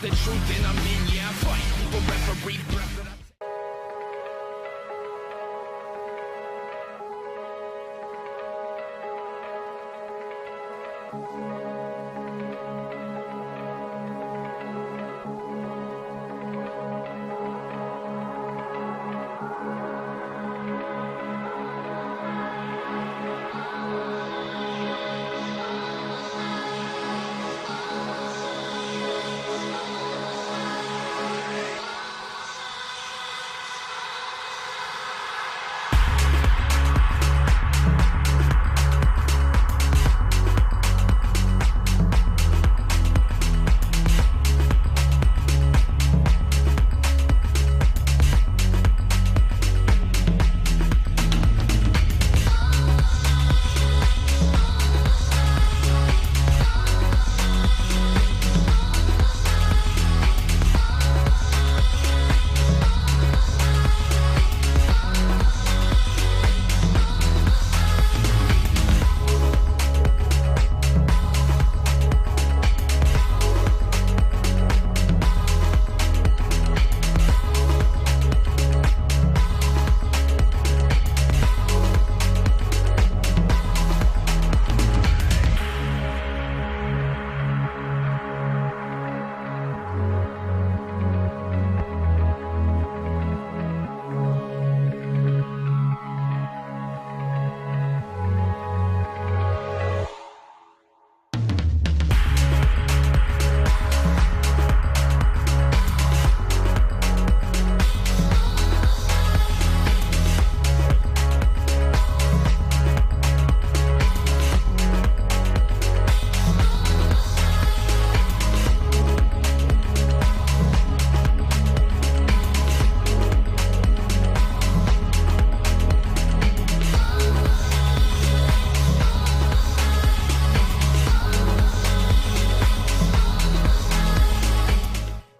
the truth and I'm in, yeah, I fight. But referee breath that I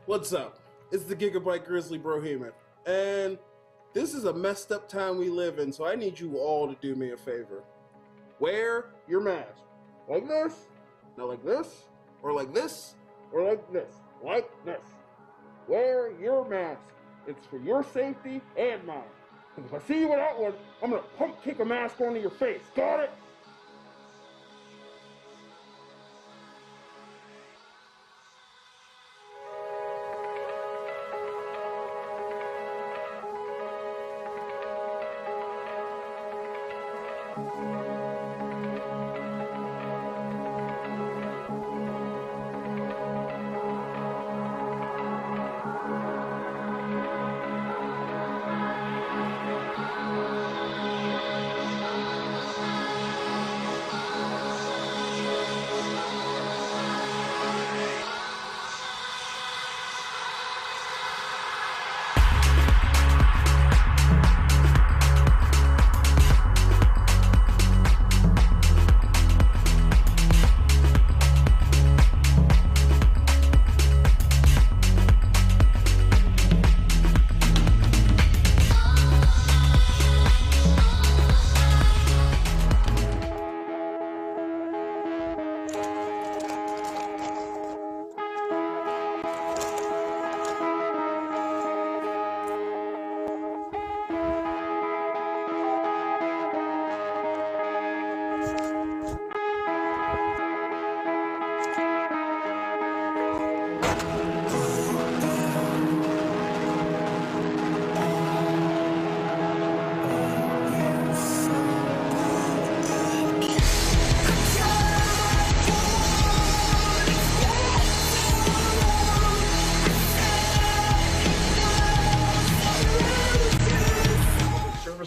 What's up? It's the Gigabyte Grizzly Brohemian, and this is a messed up time we live in, so I need you all to do me a favor. Wear your mask. Like this, not like this, or like this, or like this, like this. Wear your mask. It's for your safety and mine. Because if I see you without one, I'm gonna pump kick a mask onto your face. Got it?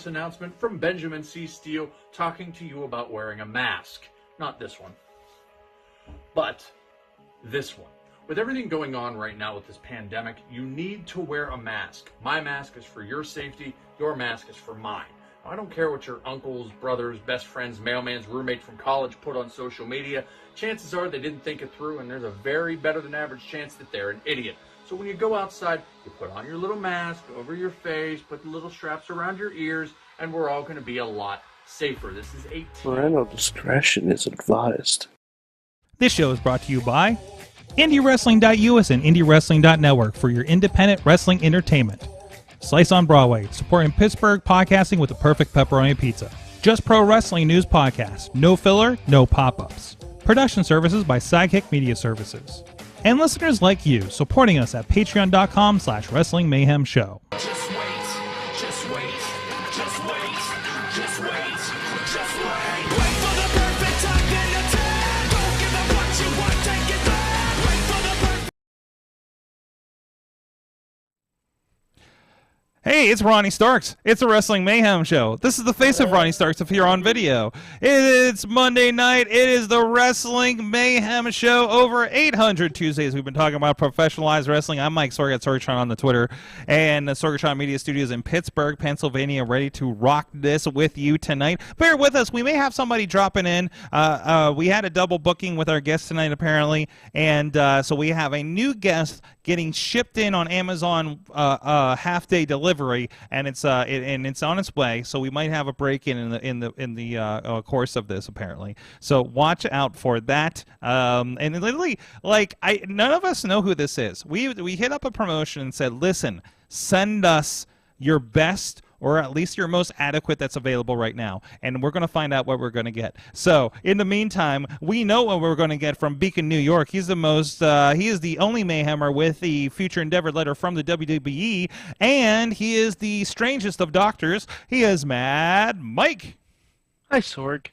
Announcement from Benjamin C. Steele talking to you about wearing a mask. Not this one, but this one. With everything going on right now with this pandemic, you need to wear a mask. My mask is for your safety. Your mask is for mine. I don't care what your uncles, brothers, best friends, mailman's roommate from college put on social media. Chances are they didn't think it through, and there's a very better than average chance that they're an idiot. So when you go outside, you put on your little mask over your face, put the little straps around your ears, and we're all going to be a lot safer. This is 18. Parental discretion is advised. This show is brought to you by IndyWrestling.us and IndyWrestling.network for your independent wrestling entertainment. Slice on Broadway, supporting Pittsburgh podcasting with the perfect pepperoni pizza. Just Pro Wrestling News Podcast. No filler, no pop-ups. Production services by Sidekick Media Services. And listeners like you, supporting us at patreon.com/Wrestling Mayhem Show. Just wait, just wait, just wait, just wait, just wait. Wait for the perfect time then attack. Don't give up what you want, take it back. Wait for the perfect. Hey, it's Ronnie Starks. It's a Wrestling Mayhem Show. This is the face of Ronnie Starks if you're on video. It's Monday night. It is the Wrestling Mayhem Show. Over 800 Tuesdays we've been talking about professionalized wrestling. I'm Mike Sorg at Sorgatron on the Twitter. And the Sorgatron Media Studios in Pittsburgh, Pennsylvania, ready to rock this with you tonight. Bear with us. We may have somebody dropping in. We had a double booking with our guest tonight, apparently. And so we have a new guest getting shipped in on Amazon half-day delivery, and it's on its way. So we might have a break in the course of this, apparently. So watch out for that. And literally, none of us know who this is. We hit up a promotion and said, listen, send us your best, or at least your most adequate that's available right now. And we're going to find out what we're going to get. So, in the meantime, we know what we're going to get from Beacon, New York. He's the most, he is the only Mayhemmer with the Future Endeavor letter from the WWE, and he is the strangest of doctors. He is Mad Mike. Hi, Sorg.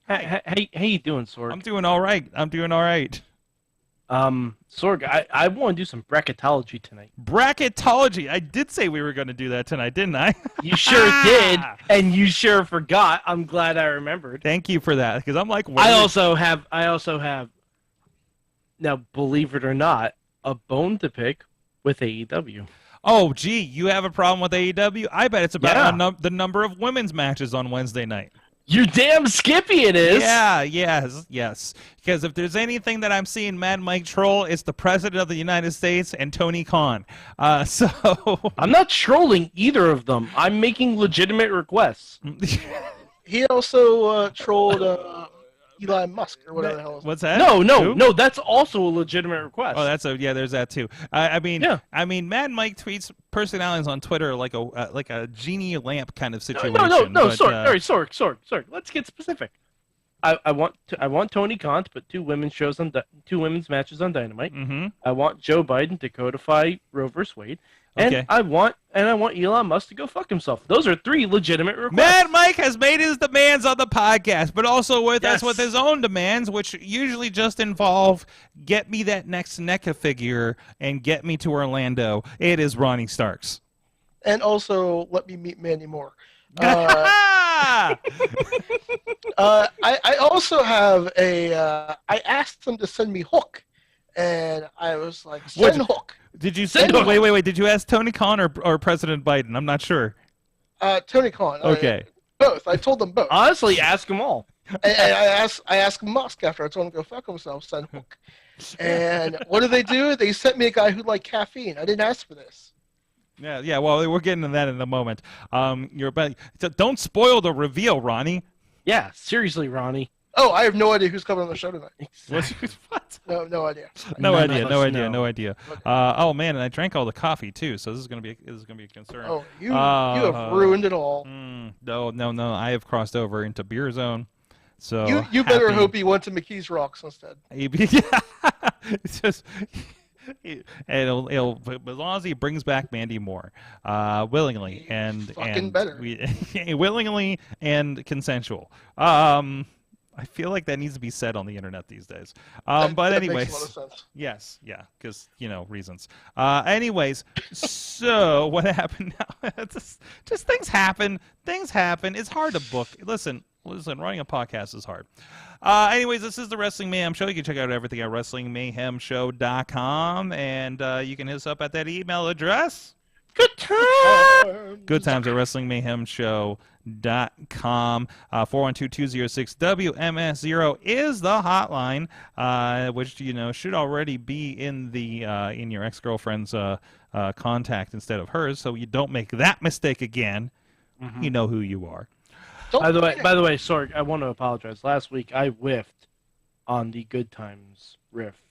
How you doing, Sorg? I'm doing all right. Sorg, I want to do some bracketology tonight. Bracketology. I did say we were going to do that tonight, didn't I? You sure did, and you sure forgot. I'm glad I remembered. Thank you for that, because I'm like, I also have, now, believe it or not, a bone to pick with AEW. Oh, gee, you have a problem with AEW? I bet it's about the number of women's matches on Wednesday night. You damn skippy it is. Yeah, yes. Because if there's anything that I'm seeing Mad Mike troll, it's the President of the United States and Tony Khan. So I'm not trolling either of them. I'm making legitimate requests. He also trolled Elon Musk or whatever the hell. What's that? No. That's also a legitimate request. Oh, there's that too. I mean, Mad Mike tweets personalities on Twitter like a genie lamp kind of situation. No. Sorg. Let's get specific. I want Tony Khan to put two women's matches on Dynamite. Mm-hmm. I want Joe Biden to codify Roe vs. Wade. And Okay. I want Elon Musk to go fuck himself. Those are three legitimate requests. Mad Mike has made his demands on the podcast, but also with us with his own demands, which usually just involve get me that next NECA figure and get me to Orlando. It is Ronnie Starks. And also, let me meet Mandy Moore. Ah! I also have I asked them to send me Hook, and I was like, send Hook. Did you send? Wait. Did you ask Tony Khan or President Biden? I'm not sure. Tony Khan. Okay. Both. I told them both. Honestly, ask them all. I asked Musk after I told him to go fuck himself, send Hook. And what did they do? They sent me a guy who liked caffeine. I didn't ask for this. Yeah. Well, we're getting to that in a moment. Don't spoil the reveal, Ronnie. Yeah, seriously, Ronnie. Oh, I have no idea who's coming on the show tonight. What? No idea. No idea. Oh man, and I drank all the coffee too, so this is gonna be a concern. Oh, you have ruined it all. No. I have crossed over into Beer Zone. So you better hope he went to McKee's Rocks instead. It's just. It'll as long as he brings back Mandy Moore, willingly and better. willingly and consensual. I feel like that needs to be said on the internet these days. But anyways, makes a lot of sense. Yes, yeah, because reasons. Anyways, so what happened now? just things happen. Things happen. It's hard to book. Listen, running a podcast is hard. Anyways, this is the Wrestling Mayhem Show. You can check out everything at WrestlingMayhemShow.com, and you can hit us up at that email address. Good times at WrestlingMayhemShow.com. 412-206-WMS0 is the hotline, which should already be in the in your ex-girlfriend's contact instead of hers, so you don't make that mistake again. Mm-hmm. You know who you are. By the way, Sorg, I want to apologize. Last week I whiffed on the Good Times riff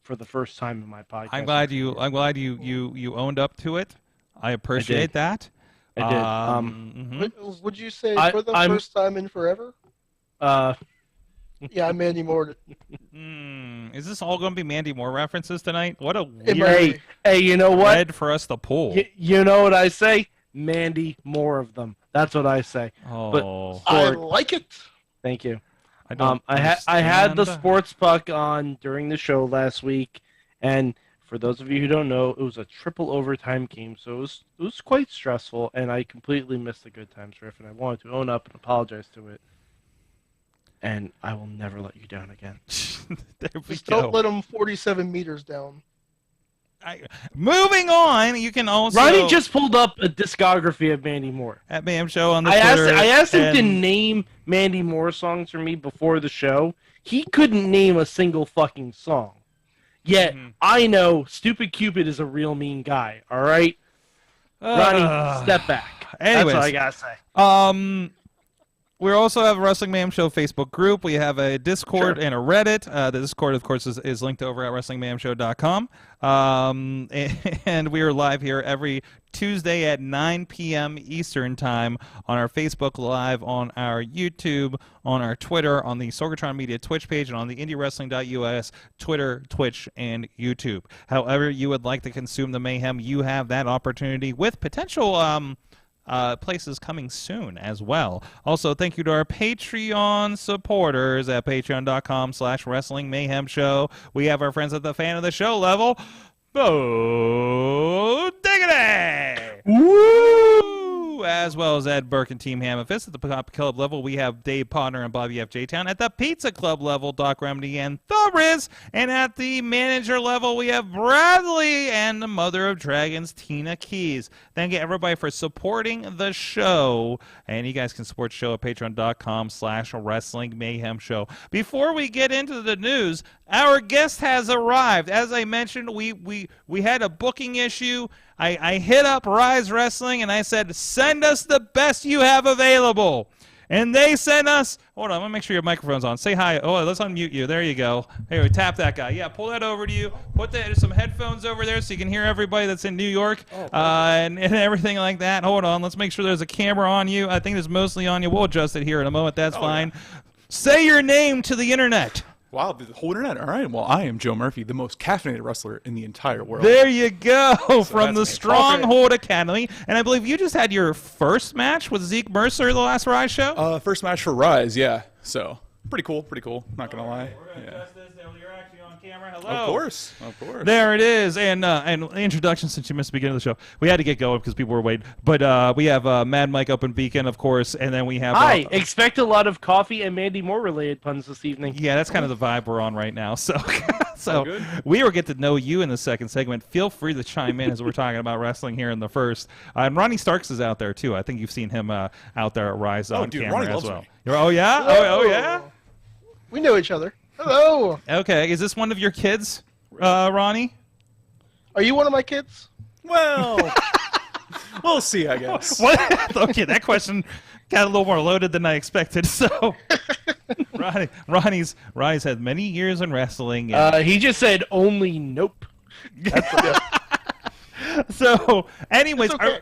for the first time in my podcast. I'm glad you owned up to it. I appreciate that. I did. Would you say I'm- for the first time in forever? Yeah, I'm Mandy Moore. Is this all going to be Mandy Moore references tonight? What a It might weird be. Hey, you know what? thread for us to pull. You know what I say? Mandy, more of them. That's what I say. Oh, I Sorg, like it. thank you. I don't. I had the understand. sports puck on during the show last week, and for those of you who don't know, it was a triple overtime game, so it was quite stressful, and I completely missed the good times riff, and I wanted to own up and apologize to it. And I will never let you down again. There we Just go. don't let him 47 meters down. Moving on, you can also Ronnie just pulled up a discography of Mandy Moore. at Mayhem Show on the I Twitter. asked him to and- name Mandy Moore songs for me before the show. He couldn't name a single fucking song. Yet I know Stupid Cupid is a real mean guy. All right, Ronnie, step back. anyways. That's all I gotta say. We also have a Wrestling Mayhem Show Facebook group. We have a Discord and a Reddit. The Discord, of course, is linked over at WrestlingMayhemShow.com. And we are live here every Tuesday at 9 p.m. Eastern Time on our Facebook Live, on our YouTube, on our Twitter, on the Sorgatron Media Twitch page, and on the IndyWrestling.us Twitter, Twitch, and YouTube. However you would like to consume the Mayhem, you have that opportunity with potential places coming soon as well. Also, thank you to our Patreon supporters at patreon.com/Wrestling Mayhem Show. We have our friends at the fan of the show level. Bo Diggity! Woo! As well as Ed Burke and Team Ham Fist. At the Pop Club level, we have Dave Potter and Bobby F. J. Town. At the Pizza Club level, Doc Remedy and The Riz. And at the manager level, we have Bradley and the Mother of Dragons, Tina Keys. Thank you, everybody, for supporting the show. And you guys can support the show at patreon.com/Wrestling Mayhem Show. Before we get into the news, our guest has arrived. As I mentioned, we had a booking issue. I hit up Ryse Wrestling and I said, send us the best you have available. And they sent us, hold on, let me make sure your microphone's on. Say hi. Oh, let's unmute you. There you go. Here, tap that guy. Yeah, pull that over to you. Put there's some headphones over there so you can hear everybody that's in New York and everything like that. Hold on, let's make sure there's a camera on you. I think it's mostly on you. We'll adjust it here in a moment. That's fine. Yeah. Say your name to the internet. Wow, the whole internet. All right. Well, I am Joe Murphy, the most caffeinated wrestler in the entire world. There you go, from the that's me. Stronghold Academy. And I believe you just had your first match with Zeke Mercer the last Ryse show? First match for Ryse, yeah. So, pretty cool, Not going to lie. We're going to adjust this. You're actually on camera. Hello. Of course. There it is. And introduction, since you missed the beginning of the show. We had to get going because people were waiting. But we have Mad Mike up in Beacon, of course, and then we have... Hi, expect a lot of coffee and Mandy Moore related puns this evening. Yeah, that's kind of the vibe we're on right now. So, good. we will get to know you in the second segment. Feel free to chime in as we're talking about wrestling here in the first. And Ronnie Starks is out there, too. I think you've seen him out there at Ryse on dude, camera Ronnie as loves well. me. Oh, yeah? Oh, yeah? We know each other. Hello. Okay, is this one of your kids, Ronnie? Are you one of my kids? Well, we'll see, I guess. What? Okay, that question got a little more loaded than I expected. So, Ronnie's Ryse had many years in wrestling. And, He just said only nope. so, anyways, It's okay.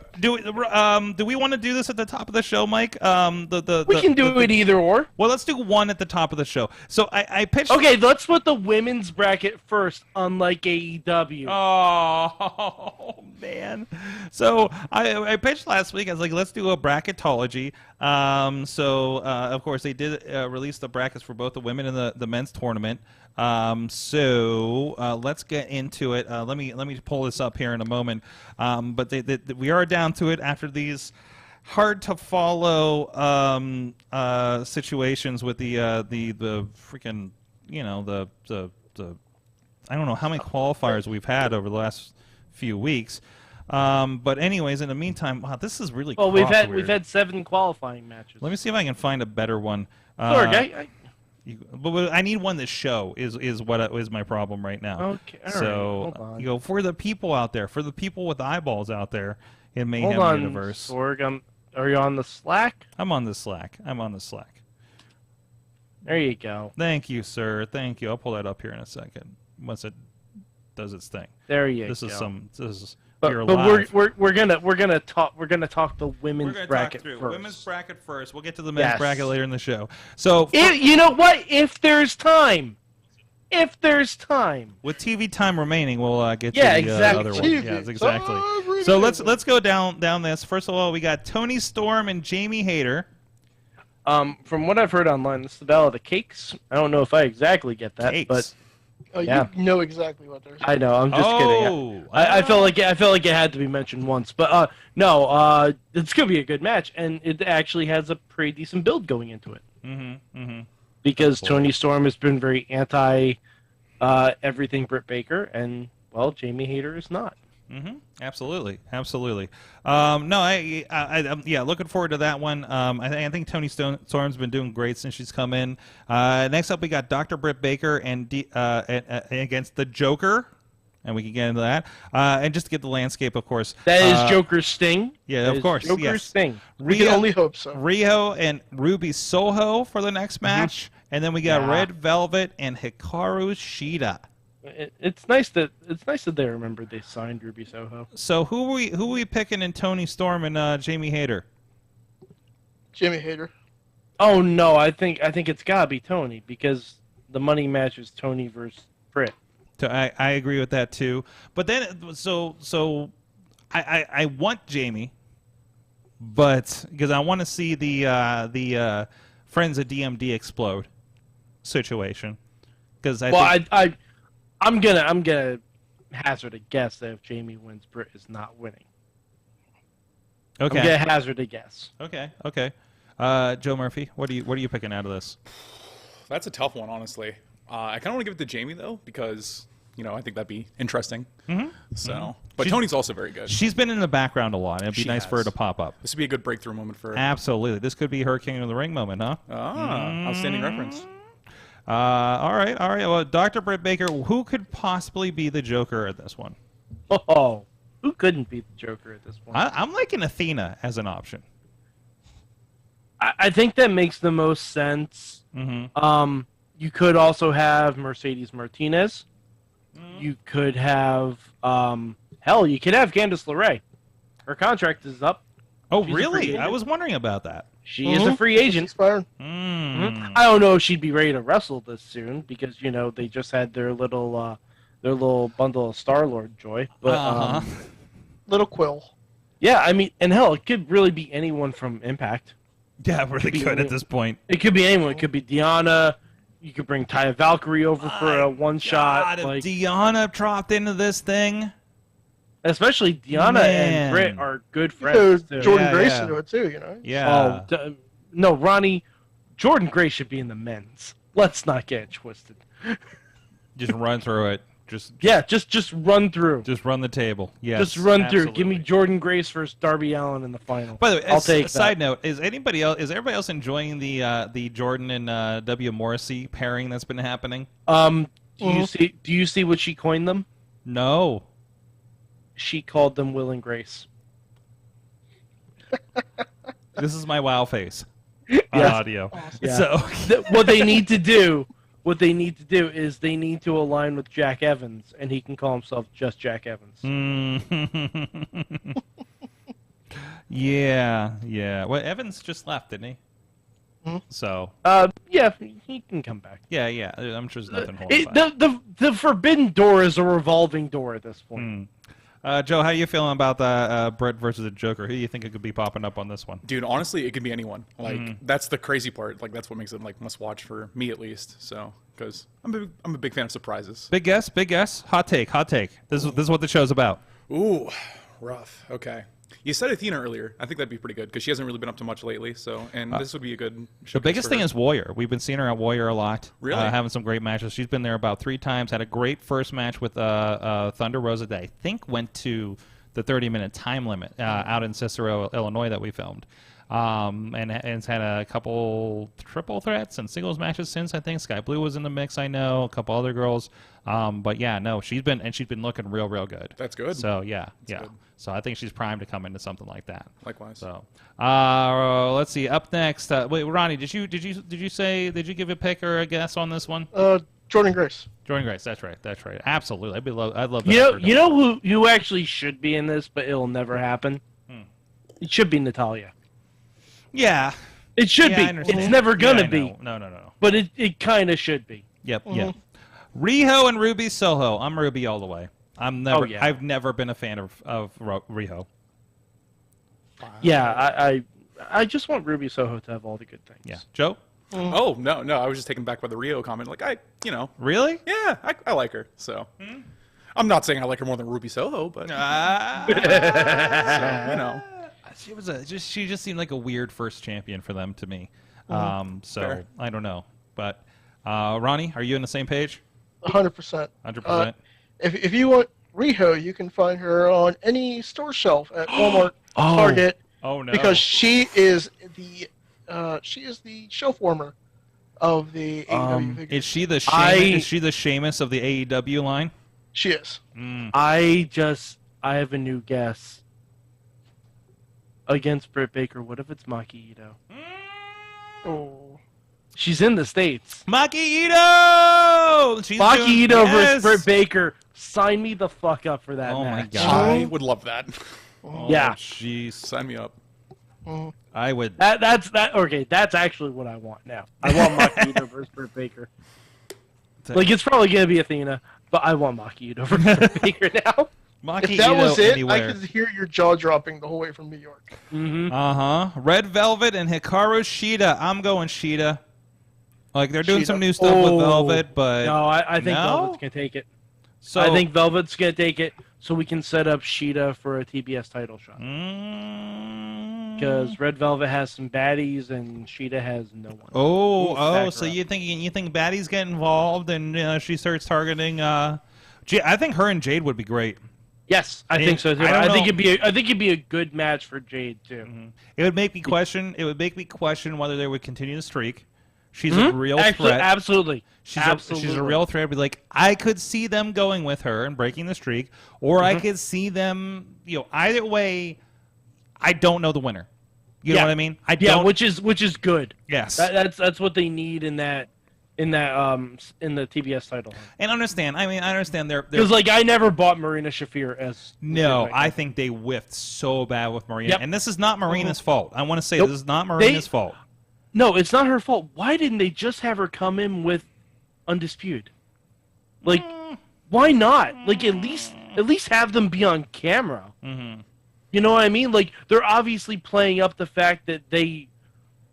do we want to do this at the top of the show, Mike? We can do it either or. Well, let's do one at the top of the show. So I pitched. Okay, let's put the women's bracket first, unlike AEW. Oh man! So I pitched last week. I was like, let's do a bracketology. Of course they did release the brackets for both the women and the men's tournament. Let's get into it. Let me pull this up here in a moment. But we are down to it after these hard to follow situations with the freaking the I don't know how many qualifiers we've had over the last few weeks. But anyways, in the meantime, wow, this is really Well, we've weird. had 7 qualifying matches. Let me see if I can find a better one. Sorg, But I need one to show is what is my problem right now. Okay, all right, so hold on. for the people out there, for the people with eyeballs out there in Mayhem Hold on, Universe. Sorg. Are you on the Slack? I'm on the Slack. There you go. Thank you, sir. Thank you. I'll pull that up here in a second. Once it does its thing. There you This go. is But pure but live. we're gonna talk the women's We're gonna bracket talk through first. women's bracket first. We'll get to the men's Yes. bracket later in the show. So You know what? If there's time. with TV time remaining, we'll get Yeah, to the exactly. other one. TV Yes, exactly. time So let's go down this. First of all, we got Toni Storm and Jamie Hayter. From what I've heard online, this is the Battle of the Cakes. I don't know if I exactly get that, Cakes. but Oh, Yeah. you know exactly what they're saying. I know. I'm just kidding. I felt like it had to be mentioned once, but no. It's gonna be a good match, and it actually has a pretty decent build going into it. Because Toni Storm has been very anti everything Britt Baker, and well, Jamie Hayter is not. Absolutely. No, yeah, looking forward to that one. I think Toni Storm's been doing great since she's come in. Next up, we got Dr. Britt Baker and against the Joker, and we can get into that. And just to get the landscape, of course. That is Joker's Sting. Yeah, That of is course. Joker's Yes. Sting. We can only hope so. Rio and Ruby Soho for the next match, and then we got Red Velvet and Hikaru Shida. It's nice that they remembered they signed Ruby Soho. So who are we picking in Toni Storm and Jamie Hayter? Jamie Hayter. Oh no, I think it's gotta be Tony because the money match is Tony versus Britt. So I agree with that too. But then so I want Jamie, but because I want to see the Friends of DMD explode situation. Because I'm gonna hazard a guess that if Jamie wins, Britt is not winning. Okay. I'm gonna hazard a guess. Okay. Joe Murphy, what are you picking out of this? That's a tough one, honestly. I kind of want to give it to Jamie though, because I think that'd be interesting. So, but Tony's also very good. She's been in the background a lot. It'd be She nice for her has. to pop up. This would be a good breakthrough moment for her. Absolutely. This could be her King of the Ring moment, huh? Outstanding reference. All right. Well, Dr. Britt Baker, who could possibly be the Joker at this one? Oh, who couldn't be the Joker at this point? I'm liking Athena as an option. I think that makes the most sense. You could also have Mercedes Martinez. You could have you could have Candice LeRae. Her contract is up. Oh, She's a free really? agent. I was wondering about that. She is a free agent. Expired. I don't know if she'd be ready to wrestle this soon because they just had their little bundle of Star-Lord joy. But Little Quill. yeah, I mean, and hell, it could really be anyone from Impact. Yeah, really be good at any- this point. It could be anyone. It could be Deanna. You could bring Taya Valkyrie over for a one shot. God, if Deanna dropped into this thing. Especially Deanna Man. and Britt are good So friends. Too. Jordan Yeah, Grace yeah. into it too, Yeah. No, Ronnie, Jordan Gray should be in the men's. Let's not get it twisted. Just run through it. Just run through. Just run the table. Yes. Just run through. absolutely. Give me Jordan Grace versus Darby Allin in the final. By the way, I'll take side note: is everybody else enjoying the Jordan and W Morrissey pairing that's been happening? Do you see what she coined them? No. She called them Will and Grace. This is my wow face on Yes. audio. Yeah. So What they need to do is they need to align with Jack Evans, and he can call himself just Jack Evans. yeah. Well, Evans just left, didn't he? So Yeah, he can come back. yeah. I'm sure there's nothing holding back. The forbidden door is a revolving door at this point. Joe, how are you feeling about the Brett versus the Joker? Who do you think it could be popping up on this one? Dude, honestly, it could be anyone. That's the crazy part. That's what makes it must watch for me at least. So, because I'm a big fan of surprises. Big guess. Hot take. This is what the show's about. Ooh, rough. Okay. You said Athena earlier. I think that'd be pretty good because she hasn't really been up to much lately. So, and this would be a good. The biggest thing is Warrior. We've been seeing her at Warrior a lot. Really? Having some great matches. She's been there about 3 times. Had a great first match with Thunder Rosa that I think went to the 30-minute time limit out in Cicero, Illinois that we filmed. And it's had a couple triple threats and singles matches since. I think Sky Blue was in the mix. I know a couple other girls. But yeah, no, she's been looking real good. That's good. So yeah. good. So I think she's primed to come into something like that. Likewise. So, let's see. Up next, wait, Ronnie, did you give a pick or a guess on this one? Jordan Grace. Jordan Grace. That's right. That's right. Absolutely. I'd love that. You know who actually should be in this, but it'll never happen. It should be Natalya. Yeah. It should I be. understand. It's never gonna I be. know. No. But it kind of should be. Yep. Yep. Riho and Ruby Soho. I'm Ruby all the way. I've never been a fan of Riho. Yeah, I just want Ruby Soho to have all the good things. Yeah. Joe? Oh, no. I was just taken back by the Rio comment. Like, Really? Yeah, I like her. So, I'm not saying I like her more than Ruby Soho, but, She just seemed like a weird first champion for them to me. Fair. I don't know. But, Ronnie, are you on the same page? 100%. 100%? If you want Riho, you can find her on any store shelf at Walmart, Target. Oh no! Because she is the shelf warmer of the AEW figures. Is she the Sheamus, is she the Sheamus of the AEW line? She is. I have a new guess. Against Britt Baker, what if it's Maki Ito? Oh. She's in the States. Maki Ito! Maki Ito versus Britt Baker. Sign me the fuck up for that match. Oh my god. I would love that. Yeah. Jeez. Sign me up. I would. Okay, that's actually what I want now. I want Maki Ito versus Britt Baker. Like, it's probably going to be Athena, but I want Maki Ito versus Britt Baker now. Maki If that Ito was it, anywhere. I could hear your jaw dropping the whole way from New York. Red Velvet and Hikaru Shida. I'm going Shida. Like, they're doing some new stuff with Velvet, but... No, I think Velvet's going to take it. So, I think Velvet's going to take it so we can set up Shida for a TBS title shot. Because Red Velvet has some baddies and Shida has no one. So you think baddies get involved and she starts targeting... I think her and Jade would be great. Yes, I think so too. I think it'd be a good match for Jade too. It would make me question. It would make me question whether they would continue the streak. She's a real threat. Absolutely. She's a real threat. I'd be like, I could see them going with her and breaking the streak, or I could see them. Either way, I don't know the winner. You know what I mean? I don't. which is good. Yes, that's what they need in the TBS title. And understand. I understand they're because I never bought Marina Shafir as I think they whiffed so bad with Marina, and this is not Marina's fault. I want to say this is not Marina's fault. No, it's not her fault. Why didn't they just have her come in with Undisputed? Why not? At least have them be on camera. You know what I mean? They're obviously playing up the fact that they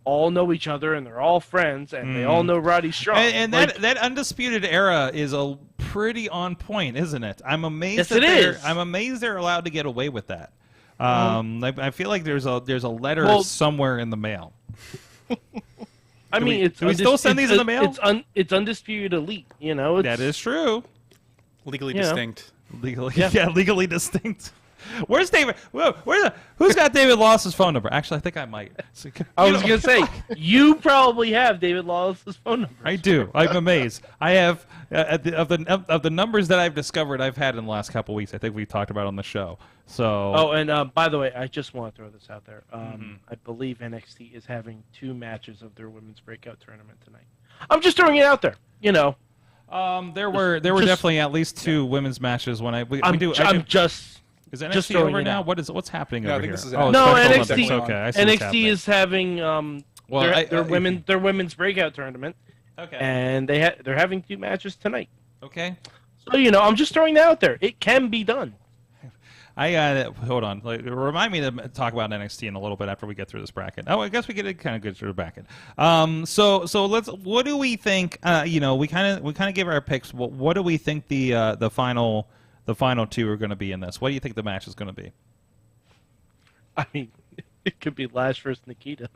all know each other and they're all friends and they all know Roddy Strong. And that Undisputed era is a pretty on point, isn't it? I'm amazed. Yes, I'm amazed they're allowed to get away with that. I feel like there's a letter somewhere in the mail. Do we still send these in the mail? It's Undisputed Elite, that is true. Legally distinct. Legally distinct. Where's David? Who's got David Lawless's phone number? Actually, I think I might. I was gonna say you probably have David Lawless's phone number. I do. I'm amazed. I have of the numbers that I've discovered I've had in the last couple of weeks. I think we talked about on the show. So. Oh, and by the way, I just want to throw this out there. I believe NXT is having 2 matches of their women's breakout tournament tonight. I'm just throwing it out there. There were definitely at least 2 women's matches when Is NXT over now? What's happening over here? This is NXT. Okay, NXT is having their women's breakout tournament. Okay. And they're having 2 matches tonight. Okay. So I'm just throwing that out there. It can be done. Hold on. Remind me to talk about NXT in a little bit after we get through this bracket. Oh, I guess we get kind of good through the bracket. So let's. What do we think? We kind of give our picks. What do we think the final 2 are going to be in this? What do you think the match is going to be? I mean, it could be Lash versus Nikita.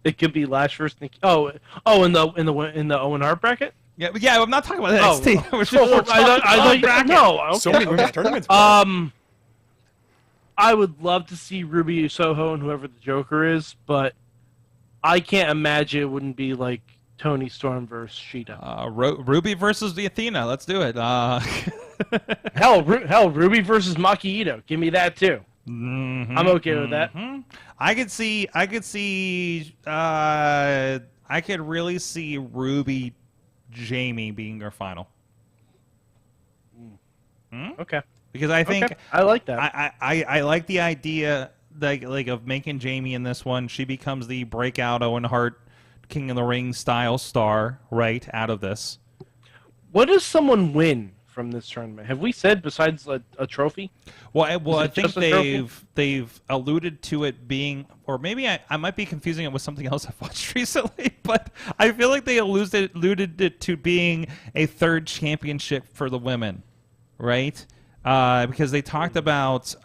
It could be Lash versus Nikita. Oh, in the Owen Hart bracket. Yeah. I'm not talking about NXT. So many women's tournaments. I would love to see Ruby Soho and whoever the Joker is, but I can't imagine it wouldn't be like Tony Storm versus Shida. Ruby versus the Athena. Let's do it. Hell, Ruby versus Maki Ito. Give me that too. I'm okay with that. I could really see Ruby Jamie being your final. Okay. Because I think I like that. I like the idea like of making Jamie in this one. She becomes the breakout Owen Hart King of the Ring style star right out of this. What does someone win from this tournament? Have we said besides a trophy? Well, I think just a trophy? they've alluded to it being, or maybe I might be confusing it with something else I've watched recently, but I feel like they alluded it to being a third championship for the women, right? Because they talked about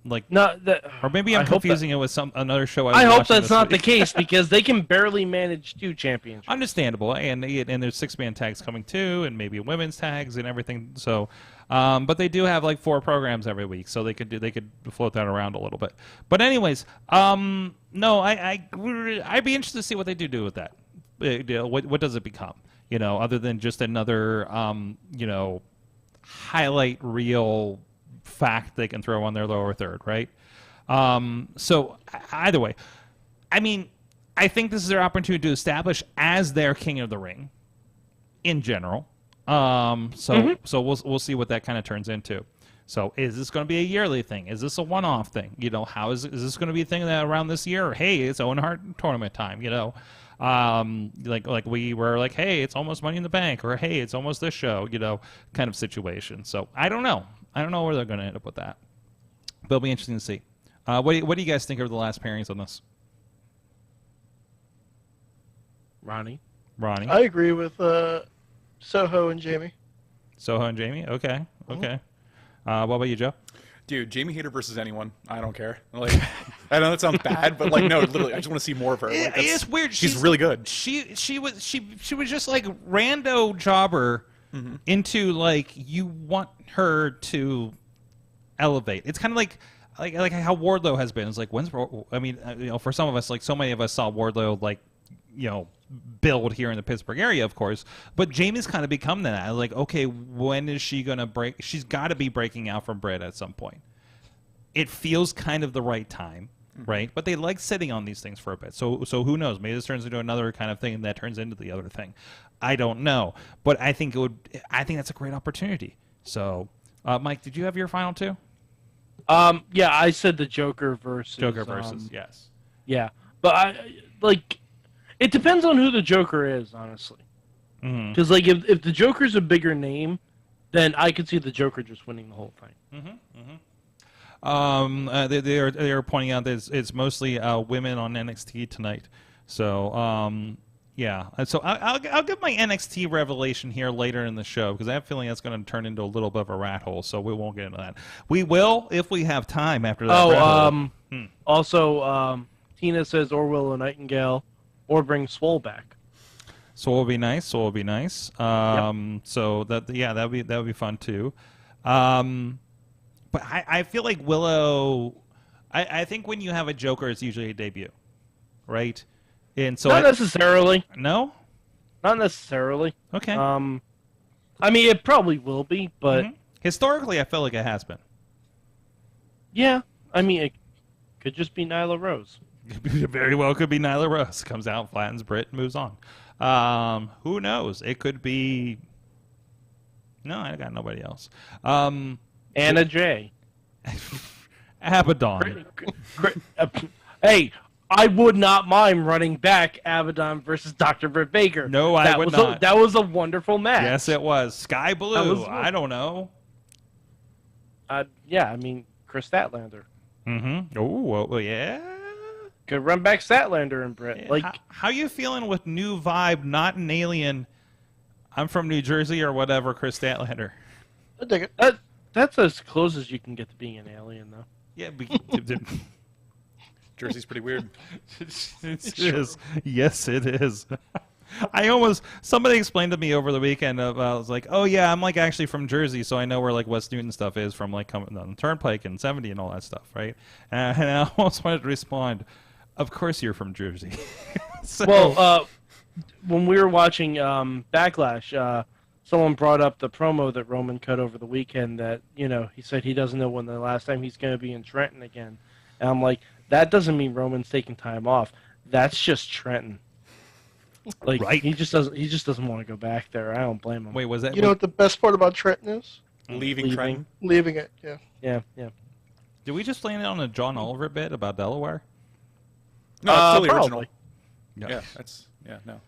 like, No, or maybe I'm confusing it with another show. I hope watching that's this not the week. case because they can barely manage 2 championships. Understandable, and there's 6-man tags coming too, and maybe women's tags and everything. So, but they do have like 4 programs every week, so they could float that around a little bit. But anyways, no, I'd be interested to see what they do with that. What does it become? Other than just another highlight reel fact they can throw on their lower third, right? So either way, I mean, I think this is their opportunity to establish as their King of the Ring in general. So we'll see what that kind of turns into. So is this going to be a yearly thing? Is this a one-off thing? How is this going to be a thing that around this year? Or, hey, it's Owen Hart Tournament time. Like we were like, hey, it's almost Money in the Bank, or hey, it's almost this show. Kind of situation. So I don't know. I don't know where they're going to end up with that. But it'll be interesting to see. What do you guys think of the last pairings on this? Ronnie? I agree with Soho and Jamie. Soho and Jamie? Okay. Okay. What about you, Joe? Dude, Jamie Hayter versus anyone. I don't care. Like, I know that sounds bad, but like, no, literally, I just want to see more of her. Like, It's weird. She's really good. She was just like rando jobber into like you want her to elevate. It's kind of like how Wardlow has been. It's like for some of us, like so many of us saw Wardlow like build here in the Pittsburgh area, of course. But Jamie's kind of become that. Like, okay, when is she going to break? She's got to be breaking out from Britt at some point. It feels kind of the right time, right? But they like sitting on these things for a bit. So who knows? Maybe this turns into another kind of thing that turns into the other thing. I don't know. But I think that's a great opportunity. So, Mike, did you have your final two? Yeah, I said the Joker versus... yes. Yeah, but it depends on who the Joker is, honestly. Because if the Joker's a bigger name, then I could see the Joker just winning the whole thing. They are pointing out that it's mostly women on NXT tonight. So yeah, and so I'll give my NXT revelation here later in the show because I have a feeling that's going to turn into a little bit of a rat hole. So we won't get into that. We will if we have time after that. Also, Tina says or Willow Nightingale. Or bring Swole back. Swole will be nice. So that would be fun too. But I feel like Willow. I think when you have a Joker, it's usually a debut, right? And so not necessarily. No. Not necessarily. Okay. I mean, it probably will be, but historically, I feel like it has been. Yeah, I mean, it could just be Nyla Rose. Very well could be Nyla Rose. Comes out, flattens Britt, moves on. Who knows? It could be... No, I got nobody else. Anna Jay. Abaddon. Hey, I would not mind running back Abaddon versus Dr. Britt Baker. No, I would not. That was a wonderful match. Yes, it was. Sky Blue. I don't know. Yeah, I mean, Chris Statlander. Oh, yeah? Could run back Statlander and Britt. Like, how you feeling with new vibe, not an alien, I'm from New Jersey or whatever, Chris Statlander? I dig it. That's as close as you can get to being an alien, though. Yeah, Jersey's pretty weird. It is. Yes, it is. Somebody explained to me over the weekend. I was like, oh yeah, I'm like actually from Jersey, so I know where like West Newton stuff is from, like coming on the Turnpike and 70 and all that stuff, right? And I almost wanted to respond, of course you're from Jersey. Well, when we were watching Backlash, someone brought up the promo that Roman cut over the weekend that, he said he doesn't know when the last time he's going to be in Trenton again. And I'm like, that doesn't mean Roman's taking time off. That's just Trenton. Like Right. he just doesn't want to go back there. I don't blame him. Wait, was that? You know what the best part about Trenton is? Leaving Trenton. Leaving it. Yeah. Yeah. Did we just land on a John Oliver bit about Delaware? No, it's still the probably. original. Yeah, that's no.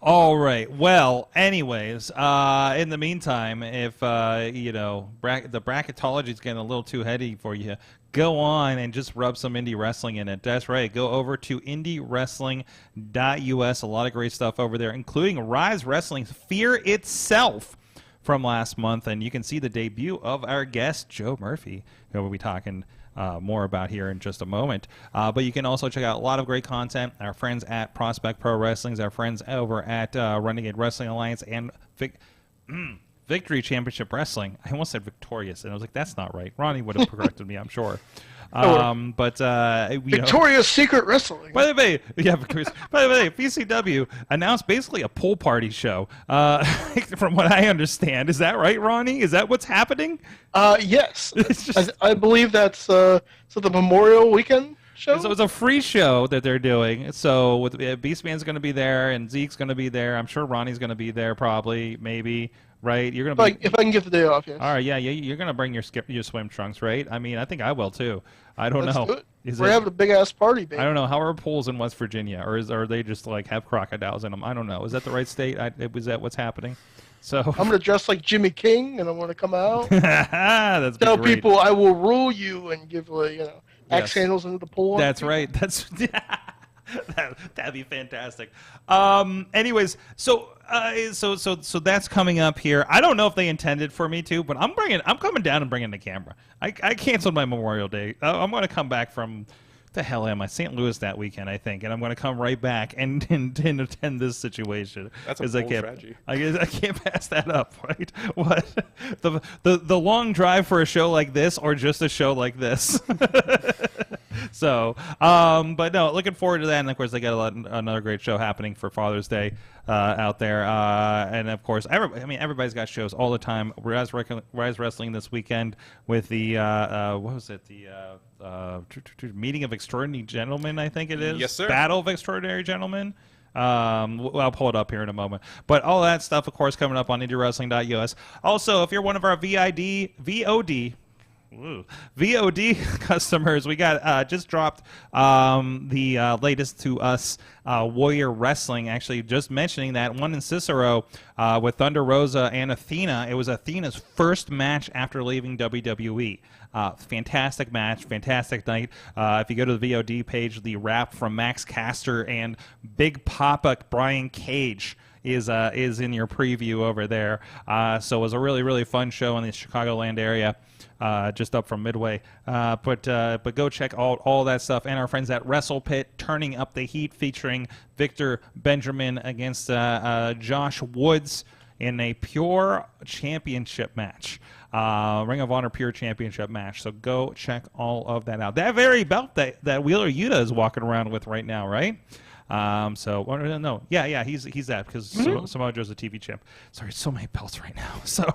All right. Well, anyways, in the meantime, if the bracketology is getting a little too heady for you, go on and just rub some indie wrestling in it. That's right. Go over to IndyWrestling.us. A lot of great stuff over there, including Ryse Wrestling's Fear Itself from last month, and you can see the debut of our guest Joe Murphy, who we'll be talking more about here in just a moment. But you can also check out a lot of great content. Our friends at Prospect Pro Wrestling, our friends over at Renegade Wrestling Alliance, and Victory Championship Wrestling. I almost said Victorious, and I was like, that's not right. Ronnie would have corrected me, I'm sure. Victoria's Secret Wrestling. By the way, VCW announced basically a pool party show. From what I understand, is that right, Ronnie? Is that what's happening? Yes. It's just, I believe that's the Memorial Weekend show. so it's a free show that they're doing. So with Beastman's going to be there, and Zeke's going to be there. I'm sure Ronnie's going to be there, probably, maybe. Right? You're gonna if I can get the day off, yes. All right, yeah, you're gonna bring your swim trunks, right? I mean, I think I will too. I don't know. Good. We're having a big ass party, baby. I don't know. How are pools in West Virginia, or are they just like have crocodiles in them? I don't know. Is that the right state? Was that what's happening? So I'm gonna dress like Jimmy King, and I'm gonna come out. That's Tell great. people I will rule you, and give axe Yes. handles into the pool. That's right. That's that'd be fantastic. Anyways, so that's coming up here. I don't know if they intended for me to, but I'm coming down and bringing the camera. I canceled my Memorial Day. I'm going to come back from the hell am I? St. Louis that weekend, I think, and I'm going to come right back and attend this situation. That's a bold strategy. I can't pass that up, right? What the long drive for a show like this, or just a show like this? So, but no, looking forward to that. And of course, they got another great show happening for Father's Day out there. And of course, everybody's got shows all the time. Ryse Wrestling this weekend with the what was it? The Meeting of Extraordinary Gentlemen, I think it is. Yes, sir. Battle of Extraordinary Gentlemen. I'll pull it up here in a moment. But all that stuff, of course, coming up on IndyWrestling.us. Also, if you're one of our VOD customers, we got just dropped the latest to us Warrior Wrestling. Actually, just mentioning that one in Cicero with Thunder Rosa and Athena. It was Athena's first match after leaving WWE. Fantastic match, fantastic night. If you go to the VOD page, the rap from Max Caster and Big Papa Brian Cage is in your preview over there. So it was a really, really fun show in the Chicagoland area. Just up from Midway, but go check all that stuff. And our friends at Wrestle Pit, turning up the heat, featuring Victor Benjamin against Josh Woods in a pure championship match, Ring of Honor pure championship match. So go check all of that out. That very belt that Wheeler Yuta is walking around with right now, right? He's that because Samoa Joe's a TV champ. Sorry, so many belts right now. So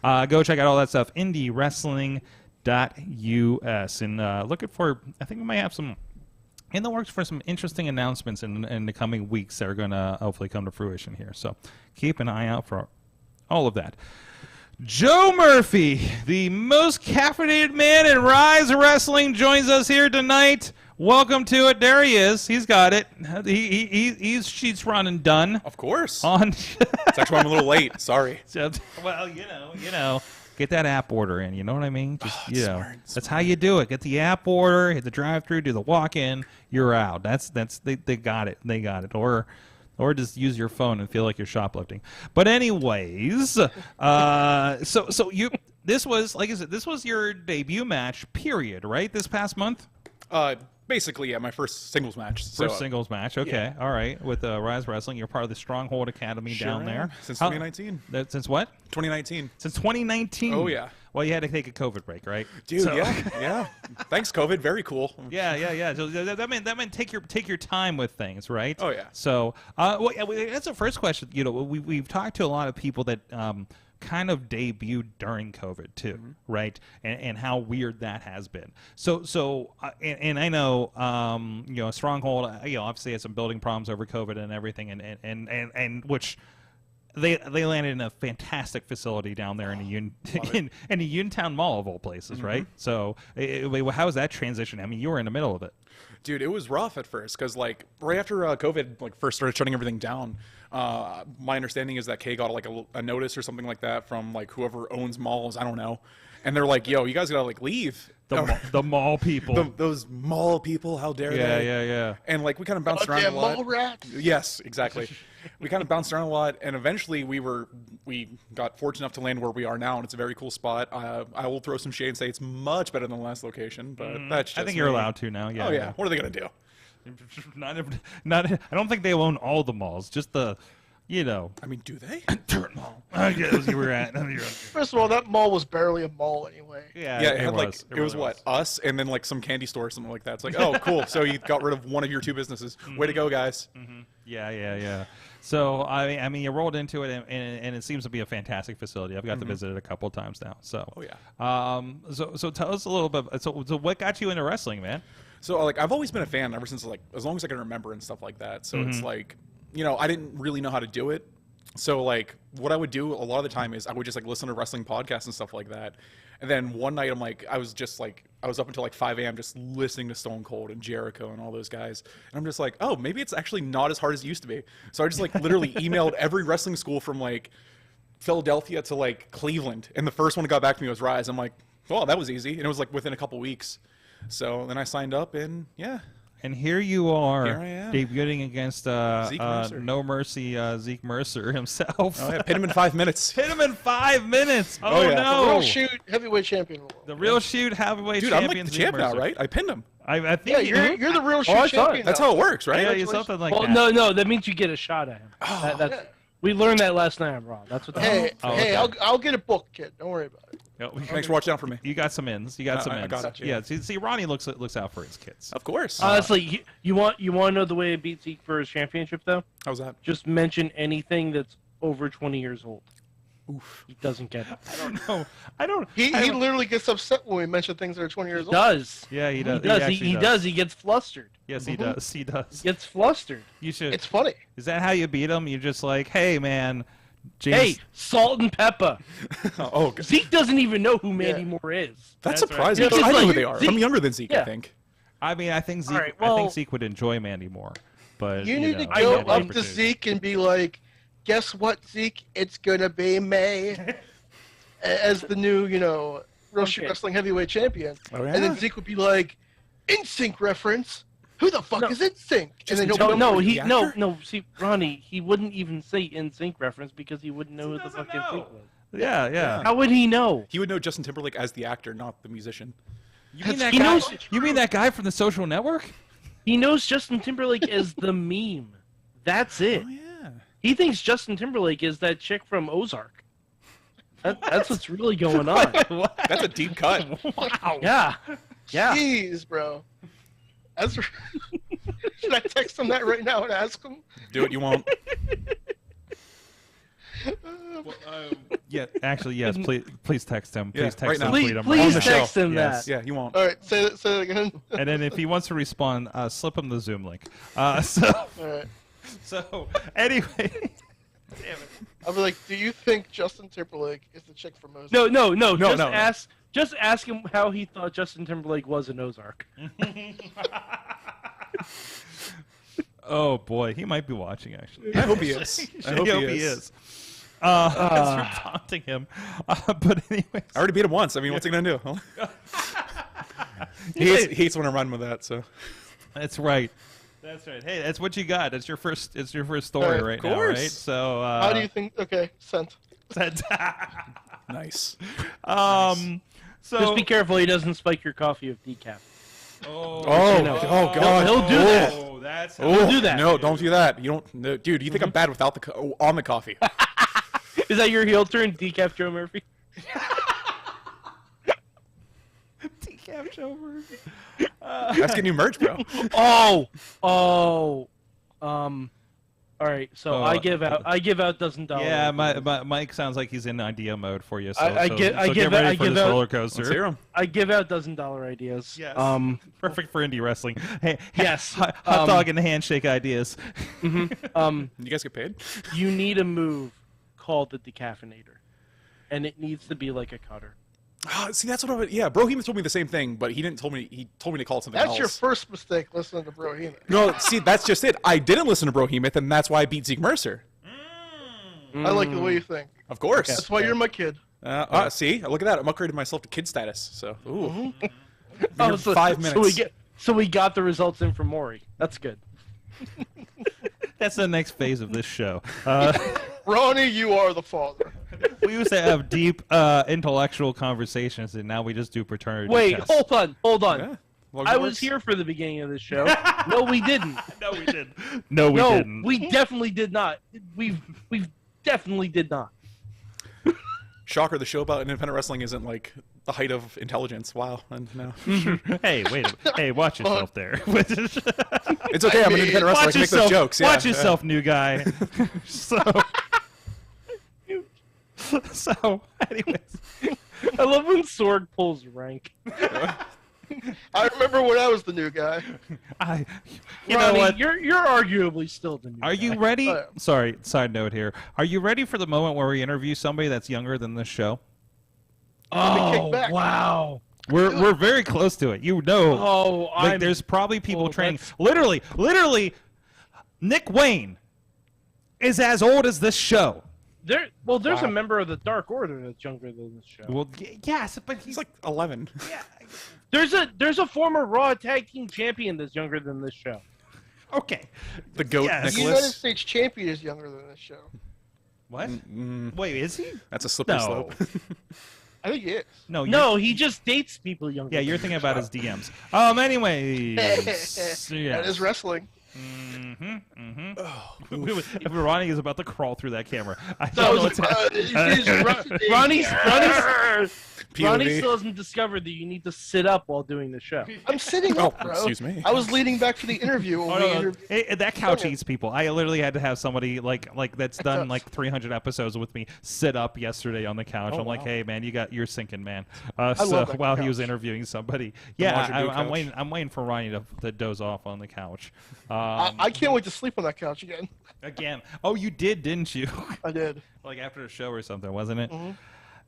go check out all that stuff. IndyWrestling.us, and looking for. I think we might have some in the works for some interesting announcements in the coming weeks that are going to hopefully come to fruition here. So keep an eye out for all of that. Joe Murphy, the most caffeinated man in Ryse Wrestling, joins us here tonight. Welcome to it. There he is. He's got it. He's she's run and done. Of course. It's actually why I'm a little late. Sorry. Well, you know, get that app order in. You know what I mean? Just smart. That's how you do it. Get the app order, hit the drive-through, do the walk-in. You're out. They got it. They got it. Or just use your phone and feel like you're shoplifting. But anyways, this was, like I said, this was your debut match, period, right? This past month? Basically, yeah, my first singles match. Singles match, okay. Yeah. All right. With Ryse Wrestling, you're part of the Stronghold Academy down there. Since 2019. Since what? 2019. Since 2019? Oh, yeah. Well, you had to take a COVID break, right? Dude, yeah. Thanks, COVID. Very cool. Yeah. So that meant take your time with things, right? Oh, yeah. So, that's the first question. You know, we've talked to a lot of people that kind of debuted during COVID too, right? And how weird that has been. So and I know, Stronghold, obviously had some building problems over COVID and everything, and which they landed in a fantastic facility down there in the Uniontown Mall of all places, right? So how was that transition? I mean, you were in the middle of it. Dude, it was rough at first because like right after COVID like first started shutting everything down, my understanding is that Kay got like a notice or something like that from like whoever owns malls, I don't know, and they're like, "Yo, you guys gotta like leave." The mall people, those mall people, how dare they? Yeah. And like we kind of bounced around a lot. Mall rats. Yes, exactly. We kind of bounced around a lot, and eventually we got fortunate enough to land where we are now, and it's a very cool spot. I will throw some shade and say it's much better than the last location, but that's just I think you're allowed to now. Yeah. Oh yeah. What are they gonna do? Not. I don't think they own all the malls. Just the, I mean, do they? dirt mall. I guess you were at. First of all, that mall was barely a mall anyway. Yeah. Yeah, it had was. it was what, us and then like some candy store or something like that. It's like, oh, cool. So you got rid of one of your two businesses. Way to go, guys. Yeah. So I mean, you rolled into it, and it seems to be a fantastic facility. I've got to visit it a couple of times now. So. Oh yeah. So tell us a little bit. So what got you into wrestling, man? So like I've always been a fan ever since like as long as I can remember and stuff like that. So it's like, I didn't really know how to do it. So like what I would do a lot of the time is I would just like listen to wrestling podcasts and stuff like that. And then one night I was up until like 5 a.m. just listening to Stone Cold and Jericho and all those guys. And I'm just like, oh, maybe it's actually not as hard as it used to be. So I just like literally emailed every wrestling school from like Philadelphia to like Cleveland. And the first one that got back to me was Ryse. I'm like, well, that was easy. And it was like within a couple weeks. So then I signed up and yeah. And here you are, Here I am. debuting against No Mercy Zeke Mercer himself. Oh yeah, hit him in 5 minutes. Hit him in 5 minutes. Oh, yeah. no! The real shoot heavyweight champion. The real shoot heavyweight Dude, champion. I'm like the Zeke champ now, Mercer. right? I pinned him. I think. Yeah, you're the real shoot I saw champion. it. That's now. how it works, right? Yeah, something like Well, that. no, that means you get a shot at him. We learned that last night on Raw. That's what. Hey, okay. I'll get a book, kid. Don't worry about it. Thanks for watching out for me. You got some ins. You got some I ins. got it. Yeah. See, Ronnie looks out for his kids. Of course. Honestly, you want to know the way to beat Zeke for his championship though? How's that? Just mention anything that's over 20 years old. Oof. He doesn't get it. I don't. He literally gets upset when we mention things that are 20 years old. Does. Yeah, he does. He does. He gets flustered. Yes, he does. He does. Gets flustered. You should. It's funny. Is that how you beat him? You're just like, hey, man. James. Hey, salt and pepper. Oh, good. Zeke doesn't even know who Mandy Moore is. That's That's surprising. right. because I know Like, who they are. Zeke- I'm younger than Zeke, I Yeah. think. I mean, I think Zeke. All right, I think well- Zeke would enjoy Mandy more, but You need to I go know, up Mandy. to Zeke and be like, guess what, Zeke? It's going to be May as the new, Real Shoot Okay. Wrestling heavyweight champion. Oh, yeah? And then Zeke would be like, NSYNC reference? Who the fuck No. is NSYNC? And then he'll No, be no, like, he the no, actor? no. See, Ronnie, he wouldn't even say in sync reference because he wouldn't know who the doesn't fuck know. NSYNC was. yeah. How would he know? He would know Justin Timberlake as the actor, not the musician. You mean that He guy? knows- You mean that guy from the Social Network? He knows Justin Timberlake as the meme. That's it. Oh, yeah. He thinks Justin Timberlake is that chick from Ozark. That's what's really going on. That's a deep cut. Wow. Yeah. Yeah. Jeez, bro. Should I text him that right now and ask him? Do it, you won't. Yeah, actually, yes. Please text him. Please Yeah, text right him. now. Tweet Please, him. please On the show. text him Yes. that. Yeah, you won't. All right, say that again. And then if he wants to respond, slip him the Zoom link. So All right. Anyway. Damn it. I'll be like, do you think Justin Timberlake is the chick from Mose? No. No. Just ask him how he thought Justin Timberlake was in Ozark. Oh boy, he might be watching actually. I hope he is. I hope he is. As you're taunting him. But anyways. I already beat him once. I mean, what's he gonna do? He hates when I run with that. So That's right. That's right. Hey, that's what you got. It's your first story right now, course. right? So How do you think? Okay, sent. nice. So Just be careful he doesn't spike your coffee with decaf. Oh, Oh God. He'll do that. Oh, that's Oh, do that. No, don't do that. You don't, no, dude. You think I'm bad without the on the coffee? Is that your heel turn, decaf Joe Murphy? decaf Joe Murphy. That's getting new merch, bro. All right, so Oh, I give out $1,000. Yeah, Mike sounds like he's in idea mode for you. So, I get ready for this roller coaster. Let's hear 'em. I give out $1,000 ideas. Yes. Perfect. Perfect for indie wrestling. Hey, Yes. hot dog and handshake ideas. You guys get paid? You need a move called the decaffeinator, and it needs to be like a cutter. See, that's what I would. Yeah, Bro Heenan told me the same thing, but he told me to call it something else. That's your first mistake listening to Bro Heenan. No, see, that's just it. I didn't listen to Bro Heenan, and that's why I beat Zeke Mercer. I like the way you think. Of course. That's why you're my kid. See, look at that. I'm upgrading myself to kid status. So, ooh. Oh, so 5 minutes. So we got the results in from Maury. That's good. That's the next phase of this show. Ronnie, you are the father. We used to have deep intellectual conversations, and now we just do paternity Wait, tests. hold on. Yeah. Well, I it was works. here for the beginning of the show. No, we didn't. No, we didn't. No, we didn't. We definitely did not. We definitely did not. Shocker, the show about independent wrestling isn't like the height of intelligence. Wow. And no. Hey, wait a minute. Hey, watch yourself there. It's okay. I'm an independent wrestler. I can make those jokes. Watch Yeah. yourself, new guy. So, anyways. I love when Sorg pulls rank. I remember when I was the new guy. You know Ronnie, what? You're arguably still the new Are guy. you ready? Oh, yeah. Sorry, side note here. Are you ready for the moment where we interview somebody that's younger than this show? Oh, kick back. wow. We're very close to it. You know. Oh, Like, there's probably people well, training. that's- Literally, Nick Wayne is as old as this show. There's Wow. a member of the Dark Order that's younger than this show. Well, yes, but He's like 11. There's a former Raw Tag Team Champion that's younger than this show. okay. The GOAT Yes. The United Nicholas. States champion is younger than this show. What? Wait, is he? That's a slippery No. slope. I think he is. No. No, he just dates people younger. Yeah, than you're this thinking show. about his DMs. Anyways. That is wrestling. Ronnie is about to crawl through that camera. I So, don't know what's happening. Ronnie POV. still hasn't discovered that you need to sit up while doing the show. I'm sitting Oh, up, bro. excuse me. I was leaning back for the interview. When Oh, we no, no. interviewed. Hey, that couch eats people. I literally had to have somebody like that's done like 300 episodes with me sit up yesterday on the couch. I'm like, wow. hey man, you're sinking, man. love So that while he was couch. interviewing somebody, yeah, Manger Boo I'm couch. waiting. I'm waiting for Ronnie to doze off on the couch. I can't wait to sleep on that couch again. Again. Oh, you didn't you? I did. Like after the show or something, wasn't it? Mhm.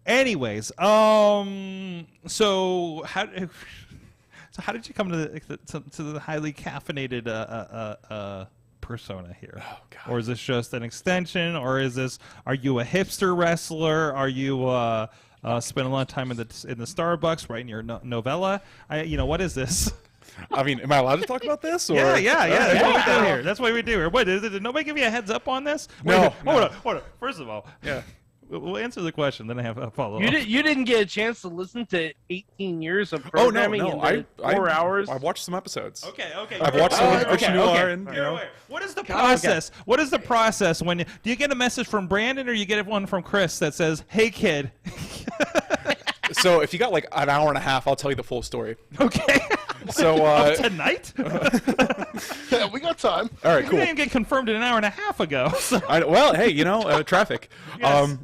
Anyways, so how did you come to the highly caffeinated persona here? Oh, God. Or is this just an extension? Or are you a hipster wrestler? Are you spend a lot of time in the Starbucks writing your novella? What is this? I mean, am I allowed to talk about this? Or? Yeah. That's what we do here. That's what we do here. What, did nobody give you a heads up on this? Wait a No, minute. no. Hold on. First of all, Yeah. we'll answer the question, then I have a follow-up. You didn't get a chance to listen to 18 years of Oh, no, programming no. in 4 hours. I've watched some episodes. Okay. I've watched some Okay, Christian okay. Noir and, you Here, know. wait. What is the process? What is the process when do you get a message from Brandon or you get one from Chris that says, "Hey kid"? So if you got like an hour and a half, I'll tell you the full story. Okay. So, Tonight? Yeah, we got time. all right, You cool. didn't get confirmed an hour and a half ago. So. Well, hey, traffic. Yes.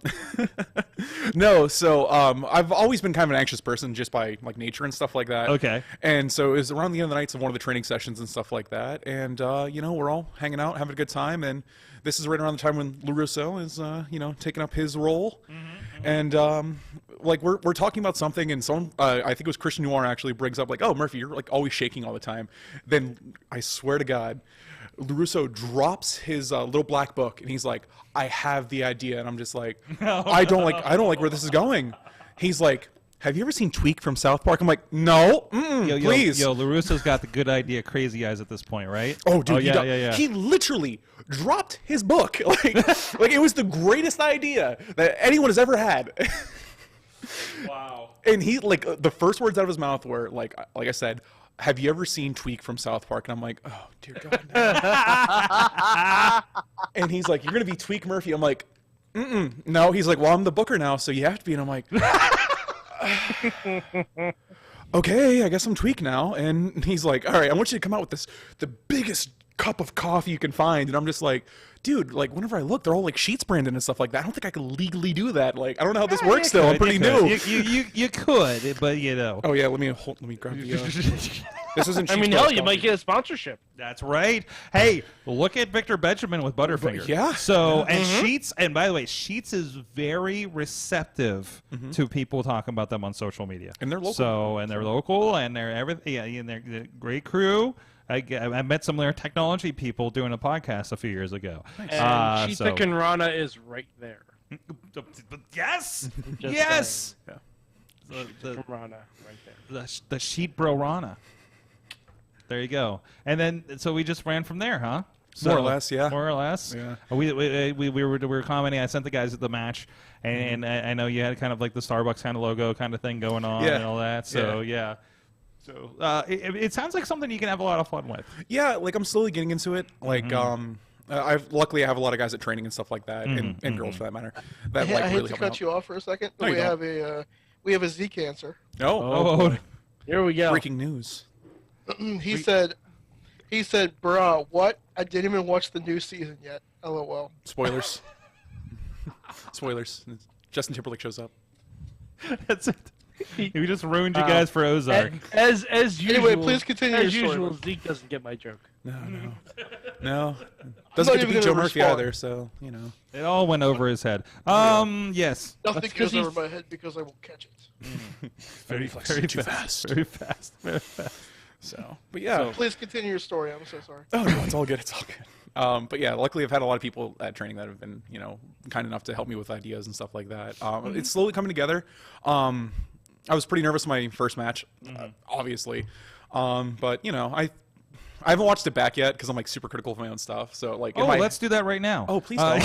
No, so I've always been kind of an anxious person just by like nature and stuff like that. Okay. And so it was around the end of the nights of one of the training sessions and stuff like that, and we're all hanging out, having a good time, and this is right around the time when LaRusso is taking up his role, and like we're talking about something, and someone I think it was Christian Noir actually brings up like, "Oh, Murphy, you're like always shaking all the time." Then I swear to God, LaRusso drops his little black book, and he's like, "I have the idea," and I'm just like, I don't like where this is going. He's like, "Have you ever seen Tweak from South Park?" I'm like, "No, please." Yo, LaRusso's got the good idea, crazy eyes at this point, right? Oh, dude, yeah. He literally dropped his book. Like it was the greatest idea that anyone has ever had. Wow. And he like the first words out of his mouth were like I said, "Have you ever seen Tweak from South Park?" And I'm like, "Oh dear God." No. And he's like, "You're gonna be Tweak Murphy." I'm like, "No." He's like, "Well, I'm the booker now, so you have to be." And I'm like, "Okay, I guess I'm Tweak now." And he's like, "All right, I want you to come out with the biggest cup of coffee you can find, and I'm just like, dude, like whenever I look, they're all like Sheets branded and stuff like that. I don't think I can legally do that. Like I don't know how this works. Still, I'm pretty new. You could, but you know. Oh yeah, let me grab the. This isn't. I mean, hell, you might get a sponsorship. That's right. Hey, look at Victor Benjamin with Butterfinger. Yeah. So and Sheets, and by the way, Sheets is very receptive to people talking about them on social media. And they're local. So and they're local, and they're everything. Yeah, and they're a great crew. I met some of their technology people doing a podcast a few years ago. Nice. And Cheetah and Rana is right there. Yes. Just Yes. saying. The Rana right there. The Sheet Bro Rana. There you go. And then so we just ran from there, huh? So, More or less, yeah. More or less. Yeah. We were commenting. I sent the guys at the match, and I know you had kind of like the Starbucks kind of logo kind of thing going on and all that. So yeah. So it sounds like something you can have a lot of fun with. Yeah, like I'm slowly getting into it. Like luckily I have a lot of guys at training and stuff like that, and girls for that matter. That like I hate really to help me out. cut you off for a second. No, you We have a Zeke answer. Oh, Here we go. breaking news. He said, "Bruh, what? I didn't even watch the new season yet. LOL." Spoilers. Spoilers. Justin Timberlake shows up. That's it. We just ruined you guys for Ozark. As usual. Anyway, please continue As your story. usual, Zeke doesn't get my joke. No. Doesn't get to even be gonna Joe Murphy respond. either, so you know. It all went over his head. Yes. Nothing That's 'cause goes he's- over my head because I won't catch it. Very too fast. Very fast. Very fast. So, but yeah. Please continue your story. I'm so sorry. Oh no, it's all good. It's all good. But yeah, luckily I've had a lot of people at training that have been, kind enough to help me with ideas and stuff like that. It's slowly coming together. I was pretty nervous in my first match, obviously. But I haven't watched it back yet because I'm like super critical of my own stuff. So like, let's do that right now. Oh, please don't.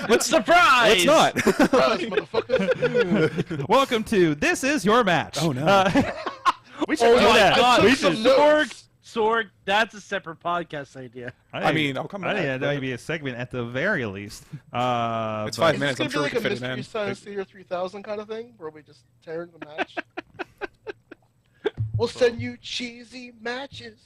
Let's surprise! Let's not. Surprise, motherfucker. Welcome to This Is Your Match. Oh no. We should do my that. God, We took some should notes. Sorg, that's a separate podcast idea. I mean, I'll come I back, think that but- might be a segment at the very least. It's but- 5 Is minutes. this I'm sure we gonna can be fit like a it in. Mystery Science Theater 3000 kind of thing, where we just tear in the match? We'll send you cheesy matches.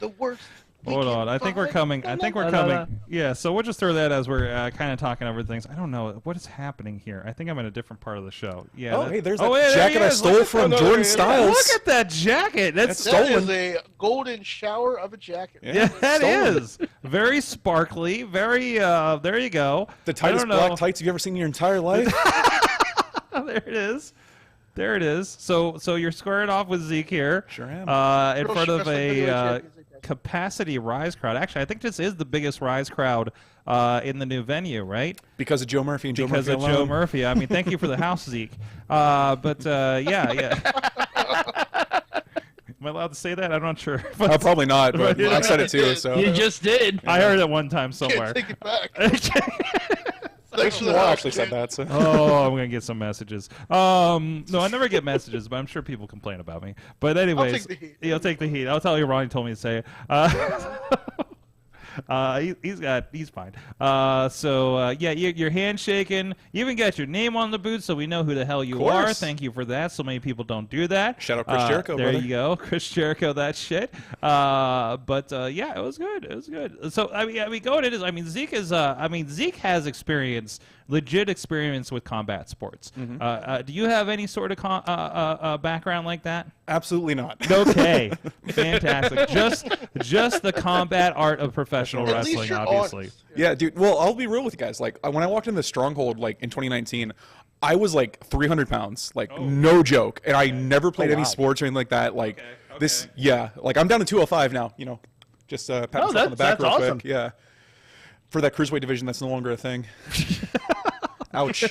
The worst. we Hold can on, I think we're find. coming. I think we're La, la, la. coming. Yeah, so we'll just throw that as we're kind of talking over things. I don't know what is happening here. I think I'm in a different part of the show. Yeah. Oh, hey, there's yeah, that there jacket he I is. stole Look at from that. Jordan Look Styles. Look at that jacket. That's That stolen. is a golden shower of a jacket. yeah, that stolen. is very sparkly. Very. There you go. The I tightest don't know. black tights you've ever seen in your entire life. There it is. There it is. So you're squaring off with Zeke here. Sure am. In Girl front of Wrestling Heavyweight a Champions, I guess. capacity Ryse crowd. Actually, I think this is the biggest Ryse crowd in the new venue, right? Because of Joe Murphy and Joe Because Murphy of Joe alone. Murphy. I mean, thank you for the house, Zeke. Yeah. Am I allowed to say that? I'm not sure. Oh, probably not, but I said it too. So You just did. I heard it one time somewhere. Can't take it back. Thanks for the Well, I help, actually said dude. that. So. Oh, I'm gonna get some messages. No, I never get messages, but I'm sure people complain about me. But anyways, take the heat. You'll take the heat. I'll tell you. Ronnie told me to say it. He's fine. Yeah, you're handshaking. You even got your name on the boot, so we know who the hell you are. course. Thank you for that. So many people don't do that. Shout out Chris Jericho, There brother. you go, Chris Jericho. That shit. Yeah, it was good. It was good. So I mean, going into this, I mean, Zeke has experience. Legit experience with combat sports. Do you have any sort of background like that? Absolutely not. Okay, fantastic. Just the combat art of professional At least wrestling, you're obviously. honest. Yeah, dude. Well, I'll be real with you guys. Like, when I walked in the Stronghold, like in 2019, I was like 300 pounds, like no joke, and I never played any sports or anything like that. Like this, yeah. Like I'm down to 205 now. Just pat myself on the back that's real awesome. quick. Yeah. For that cruiserweight division, that's no longer a thing. Ouch.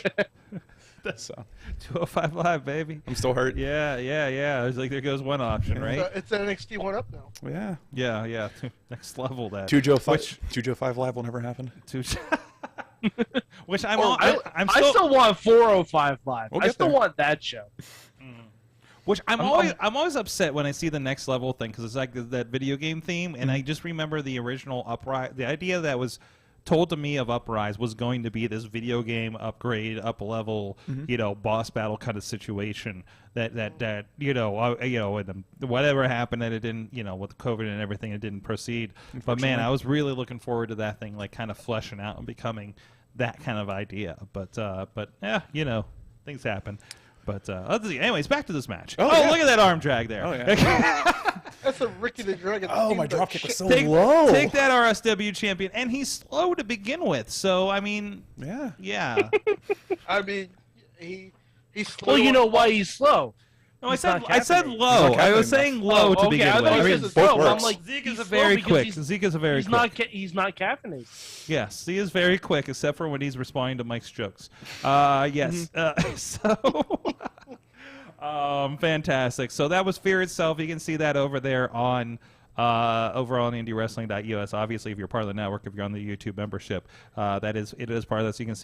So 205 Live, baby. I'm still hurt. Yeah. It's like there goes one option, right? It's NXT 1 Up now. Yeah. Yeah. Next level that. 2Joe5 Live will never happen. Which I'm I still want 405 Live. We'll I get still there. want that show. Which I'm always upset when I see the next level thing because it's like that video game theme, and I just remember the original the idea that was told to me of Uprise was going to be this video game upgrade, up level, boss battle kind of situation. That and whatever happened, that it didn't, with COVID and everything, it didn't proceed. But man, I was really looking forward to that thing, like kind of fleshing out and becoming that kind of idea. But yeah, things happen. But anyways, back to this match. Oh, look at that arm drag there. Oh, yeah. That's a Ricky the Dragon. Oh, my dropkick was so low. Take that, RSW champion, and he's slow to begin with. So I mean, yeah. I mean, he's slow. Well, you know why he's slow. No, I said low. I was saying low to begin with. I mean, both works. I'm like, Zeke is very quick. Zeke is very quick. He's not caffeinated. Yes, he is very quick, except for when he's responding to Mike's jokes. Yes. Fantastic. So that was Fear Itself. You can see that over there on IndyWrestling.us. Obviously, if you're part of the network, if you're on the YouTube membership, it is part of this. You can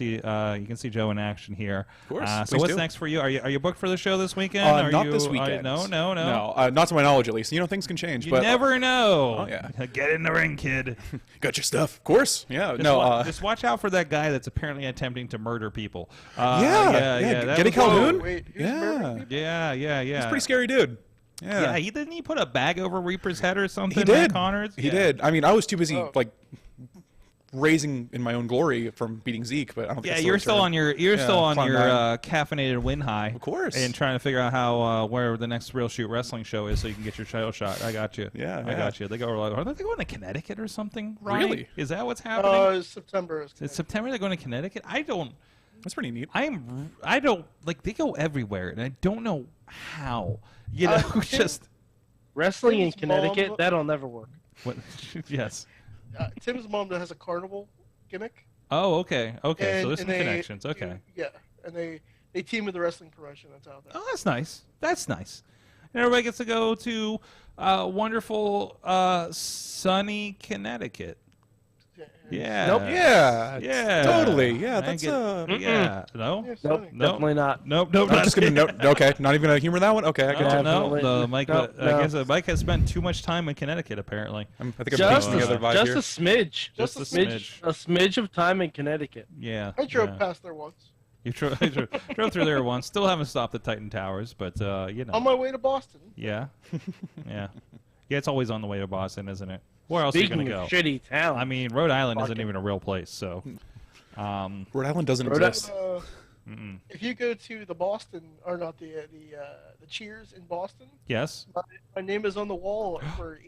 see Joe in action here. Of course. So what's next for you? Are you booked for the show this weekend? Not this weekend. No. Not to my knowledge, at least. Things can change. You but never know. Oh yeah. Get in the ring, kid. Got your stuff. Of course. Yeah. Just watch out for that guy that's apparently attempting to murder people. Yeah. Getty Calhoun. Wait, Yeah. He's a pretty scary dude. Yeah. Didn't he put a bag over Reaper's head or something? He did. Connors? He did. I mean, I was too busy raising in my own glory from beating Zeke, but I don't think you're still on your caffeinated win high, of course, and trying to figure out how where the next Real Shoot Wrestling show is, so you can get your title shot. I got you. I got you. They go. Are they going to Connecticut or something? Ronnie? Really? Is that what's happening? September. It's September. They're going to Connecticut. I don't. That's pretty neat. I don't like. They go everywhere, and I don't know how. Just. Wrestling Tim's in Connectit, mom- that'll never work. What? Yes. Tim's mom has a carnival gimmick. Oh, okay. So there's some they- connections. Okay. Yeah, and they team with the wrestling promotion that's out there. Oh, that's nice. That's nice. And everybody gets to go to wonderful, sunny Connecticut. Yeah. Nope. Yeah. Totally. Yeah. That's Yeah. No. Yeah, Nope, Sonny. definitely not. Nope. I'm just gonna okay. Not even gonna humor that one. Okay, I get you. No. Mike. Nope, I guess Mike has spent too much time in Connecticut. Apparently. I think I'm Just piecing together a vibe here. a smidge. Just a smidge. A smidge of time in Connecticut. Yeah. I drove past there once. You drove through there once. Still haven't stopped at Titan Towers, but On my way to Boston. Yeah. Yeah. It's always on the way to Boston, isn't it? Where else are you Speaking going to of go? shitty town. I mean, Rhode Island isn't even a real place, so. Rhode Island doesn't exist. If you go to the Boston, or not the Cheers in Boston, Yes. my name is on the wall for.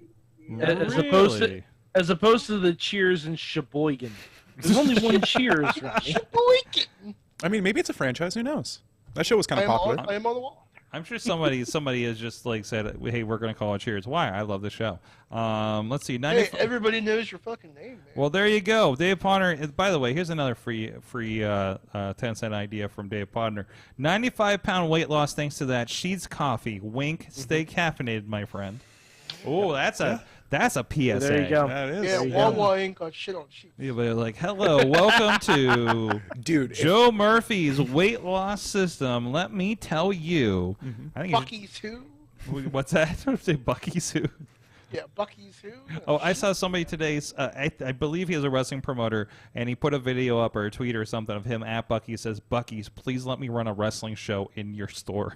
as opposed to the Cheers in Sheboygan. There's only one Cheers, right? Sheboygan. I mean, maybe it's a franchise. Who knows? That show was kind of popular. I am on the wall. I'm sure somebody has just said, "Hey, we're going to call it Cheers." Why? I love the show. Let's see. Hey, everybody knows your fucking name, man. Well, there you go, Dave Podner. By the way, here's another free 10-cent idea from Dave Podner. 95-pound weight loss thanks to that Sheets coffee. Wink. Stay caffeinated, my friend. Oh, that's a PSA. There you go. That is. Yeah, Wawa ain't got shit on sheets. Yeah, but hello, welcome to Joe Murphy's weight loss system. Let me tell you. I think Bucky's who? What's that? Say Bucky's who? Yeah, Bucky's who? Oh, I saw somebody today. I believe he is a wrestling promoter, and he put a video up or a tweet or something of him at Bucky. Says, "Bucky's, please let me run a wrestling show in your store."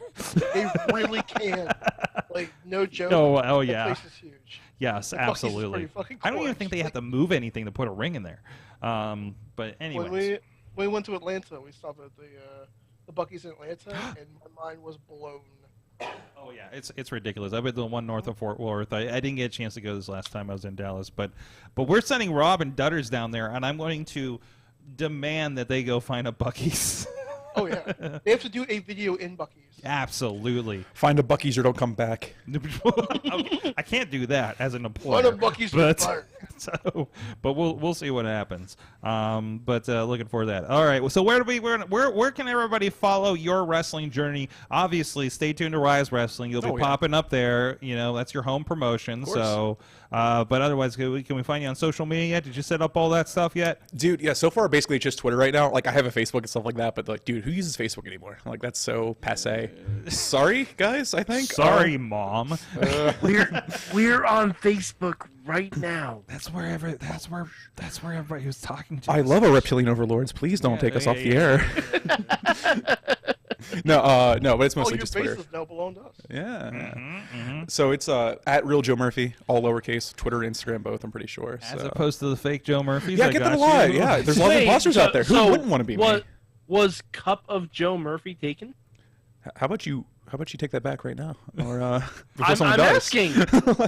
They really can. No joke. Oh yeah. That place is huge. Yes, The Buc-ee's absolutely. pretty fucking I don't even clutch. think they have to move anything to put a ring in there. But anyways. When we went to Atlanta, we stopped at the Bucky's in Atlanta, and my mind was blown. Oh yeah, it's ridiculous. I've been to the one north of Fort Worth. I didn't get a chance to go this last time I was in Dallas, but we're sending Rob and Dutters down there, and I'm going to demand that they go find a Bucky's. Oh yeah, they have to do a video in Bucky's. Absolutely. Find a Bucky's or don't come back. I can't do that as an employer. Find a Bucky's but, fire. but we'll see what happens. But looking for that. All right. So where can everybody follow your wrestling journey? Obviously, stay tuned to Ryse Wrestling. You'll be popping up there. That's your home promotion. So, but otherwise, can we find you on social media yet? Did you set up all that stuff yet? Dude, yeah. So far, basically, it's just Twitter right now. I have a Facebook and stuff like that. But dude, who uses Facebook anymore? That's so passe. Sorry, guys. I think. Sorry, Mom. We're on Facebook right now. That's where everybody was talking to. I us. love our reptilian overlords. Please don't take us off the air. No, but it's mostly your just Twitter. bases now belong to us. Yeah. So it's at Real Joe Murphy, all lowercase, Twitter and Instagram both, I'm pretty sure. As So. opposed to the fake Joe Murphys. Yeah, I get that a lot. Yeah, there's a lot of imposters out there. Who wouldn't want to be me? Was Cup of Joe Murphy taken? How about you take that back right now? Or before I'm someone does? asking. Because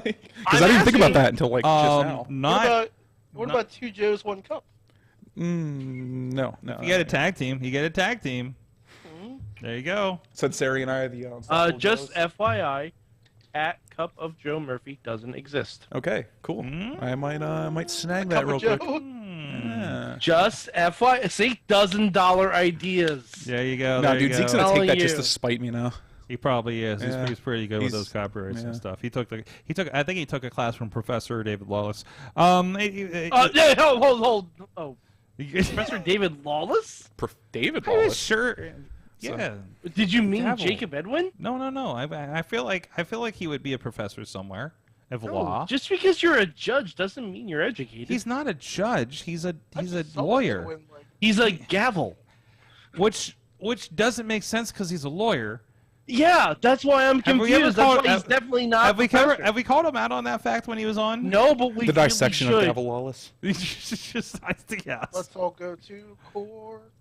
I didn't think about that until just now. What about 2 Joes, 1 Cup? No. If you get a tag team, you get a tag team. There you go. Said Sari and I are the just FYI, at Cup of Joe Murphy doesn't exist. Okay, cool. I might snag Cup that real of Joe? quick. Yeah. Just FYI, see, $1,000 ideas. There you go. No, there you dude, Zeke's go. gonna take Telling that just you. to spite me now. He probably is. Yeah. He's pretty good with He's- those copyrights and yeah. stuff. I think he took a class from Professor David Lawless. Yeah, hold. Oh, Professor David Lawless? David I was Wallace. sure. Yeah. Did you mean Devil. Jacob Edwin? No. I feel like he would be a professor somewhere of law. Just because you're a judge doesn't mean you're educated. He's not a judge. He's a Someone's lawyer, gonna win, like, He's a gavel. which doesn't make sense because he's a lawyer. Yeah, that's why I'm Have we ever confused. That's called- why he's definitely not. Have we called him out on that fact when he was on? No, but we The dissection really of should. Gavel Wallace. Just, I think yes. Let's all go to court.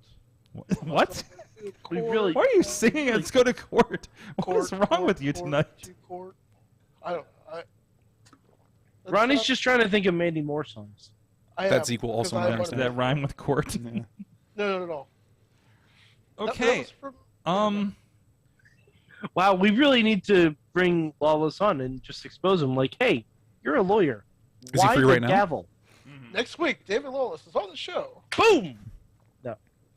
What? We really- Why are you singing? Let's go to court. What is wrong with you tonight? Court. I don't. Ronnie's just trying to think of Mandy Moore songs. That's equal also because I known as wanted- Did that rhyme with court? Yeah. No. That Okay. was from- Wow, we really need to bring Lawless on and just expose him. Like, hey, you're a lawyer. Is he Why free the right now? gavel? Next week, David Lawless is on the show. Boom.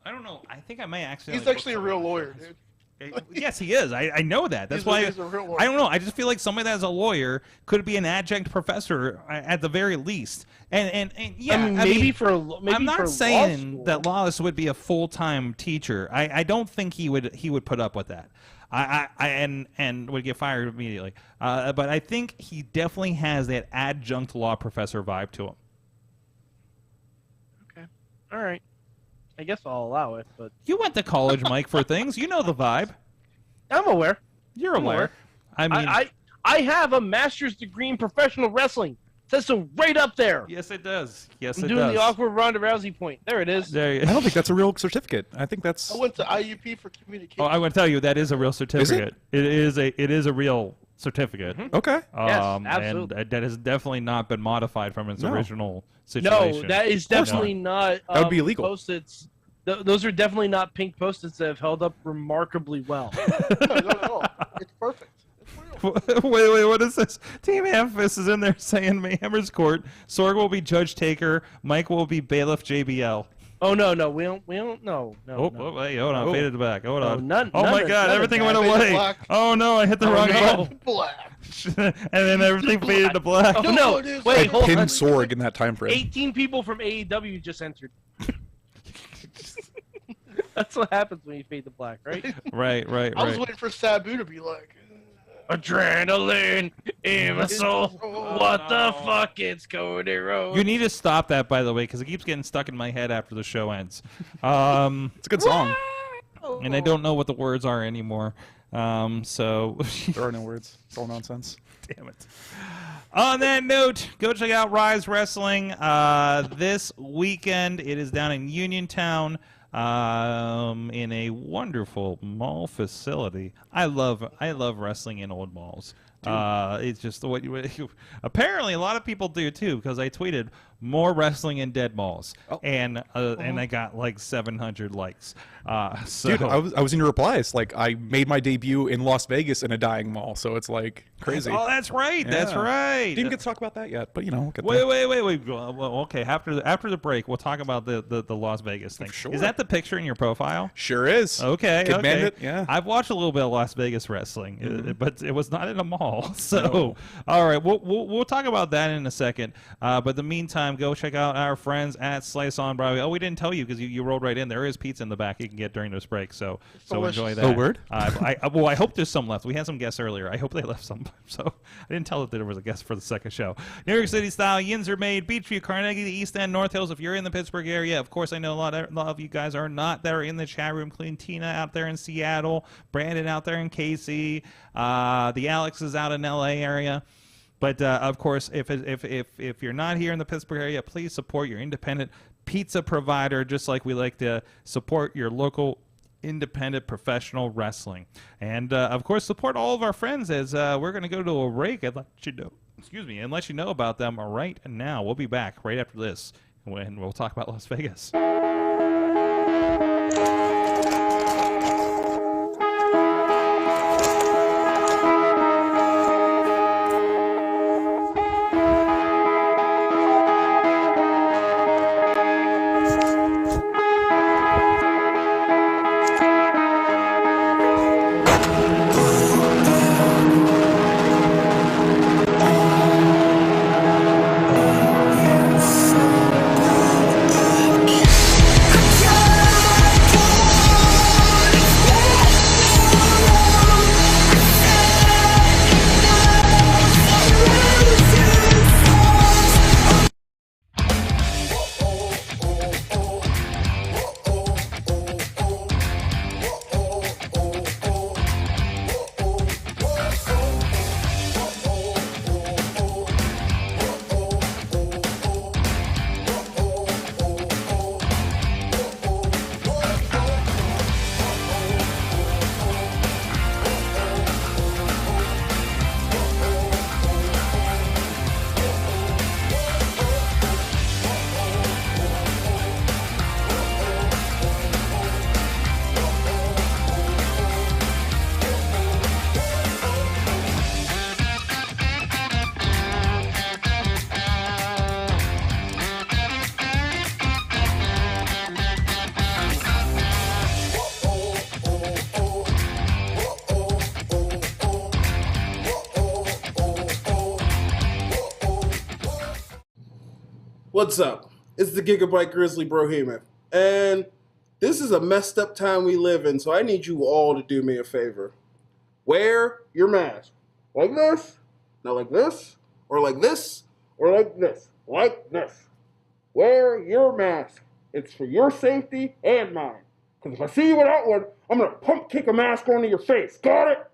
I don't know. I think I may actually. He's actually a real lawyer, dude. Yes, he is. I know that. That's why. He's a real lawyer. I don't know. I just feel like somebody that's a lawyer could be an adjunct professor at the very least. And yeah, I mean, maybe for maybe I'm for not law saying school. that Lawless would be a full-time teacher. I don't think he would put up with that. And would get fired immediately. But I think he definitely has that adjunct law professor vibe to him. Okay. All right. I guess I'll allow it, but You went to college, Mike, for things. You know the vibe. I'm aware. You're I'm aware. aware. I mean, I have a master's degree in professional wrestling. It says so right up there. yes, it does. Yes, I'm it doing does. the awkward Ronda Rousey point. There it is. There you I don't think that's a real certificate. I think that's. I went to IUP for communication. Oh, I want to tell you that is a real certificate. It is a real certificate. Okay. Yes, And absolutely. that has definitely not been modified from its No. original No, situation. that is definitely not. That would be illegal. Post-its. Those are definitely not pink post-its that have held up remarkably well. No, not at all. It's perfect. It's real. Wait, what is this? Team Amphis is in there saying Mayhemmer's court. Sorg will be Judge Taker. Mike will be Bailiff JBL. Oh no, we don't. No. Wait, hold on. Oh. Faded back. Hold No, on. none- oh none my of- God, none of everything that. went Faded away. black. Oh no, I hit the wrong no. Black. button. And then everything faded to black. Oh No, no! it is. Wait, I I hold pinned on. Sorg in that time frame. 18 people from AEW just entered. That's what happens when you fade the black, right? Right. I was waiting for Sabu to be like, Adrenaline in my soul. What the fuck? It's Cody Rhodes. You need to stop that, by the way, because it keeps getting stuck in my head after the show ends. It's a good song. And I don't know what the words are anymore. So, There are no words. It's all nonsense. damn it. On that note, go check out Ryse Wrestling this weekend. It is down in Uniontown in a wonderful mall facility. I love wrestling in old malls. It's just what you apparently a lot of people do too, because I tweeted more wrestling in dead malls, and I got like 700 likes. So Dude, I was in your replies. Like, I made my debut in Las Vegas in a dying mall, so it's like crazy. Oh, that's right. That's Yeah. right. Didn't get to talk about that yet, but you know, we'll get Wait. there. Well, okay. After the break, we'll talk about the Las Vegas thing. Sure. Is that the picture in your profile? Sure is. Okay. Kid okay. Bandit, yeah. I've watched a little bit of Las Vegas wrestling, but it was not in a mall. all. So, all right, we'll talk about that in a second. But in the meantime, go check out our friends at Slice on Broadway. Oh, we didn't tell you because you rolled right in. There is pizza in the back you can get during this break. So enjoy that. Oh, word? I hope there's some left. We had some guests earlier. I hope they left some. So I didn't tell that there was a guest for the second show. New York City style yins are made. Beachview, Carnegie, the East End, North Hills. If you're in the Pittsburgh area, of course I know a lot of you guys are not. That are in the chat room. Tina out there in Seattle, Brandon out there in KC, the Alex is out in LA area. But of course, if you're not here in the Pittsburgh area, please support your independent pizza provider, just like we like to support your local independent professional wrestling. And of course, support all of our friends as we're going to go to a break and let you know about them right now. We'll be back right after this when we'll talk about Las Vegas. What's up? It's the Gigabyte Grizzly Brohemian, and this is a messed up time we live in, so I need you all to do me a favor. Wear your mask. Like this, not like this, or like this, or like this, like this. Wear your mask. It's for your safety and mine. Because if I see you without one, I'm going to pump kick a mask onto your face. Got it?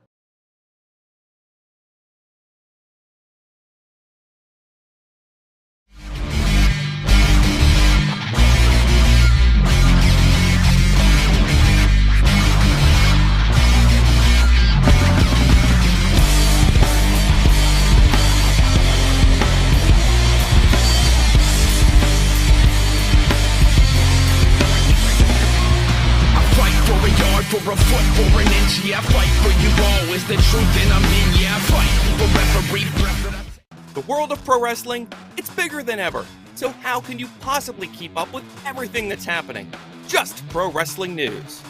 For a foot or an inch, yeah, I fight for you all. Is the truth and I'm in, yeah, I fight for referee. The world of pro wrestling, it's bigger than ever. So how can you possibly keep up with everything that's happening? Just pro wrestling news.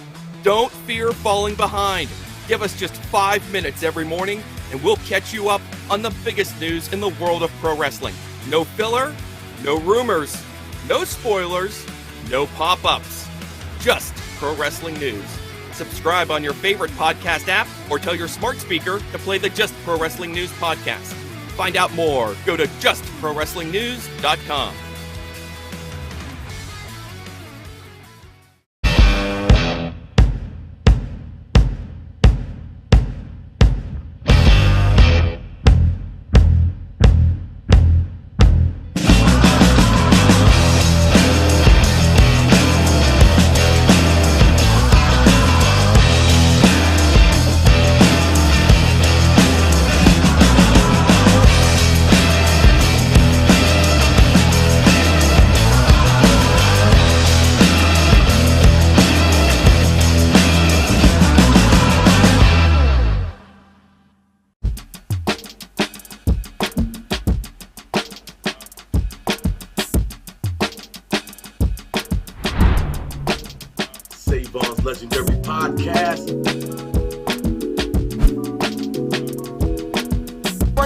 Don't fear falling behind. Give us just 5 minutes every morning and we'll catch you up on the biggest news in the world of pro wrestling. No filler, no rumors, no spoilers, no pop-ups. Just pro wrestling news. Subscribe on your favorite podcast app or tell your smart speaker to play the Just Pro Wrestling News podcast. Find out more. Go to justprowrestlingnews.com.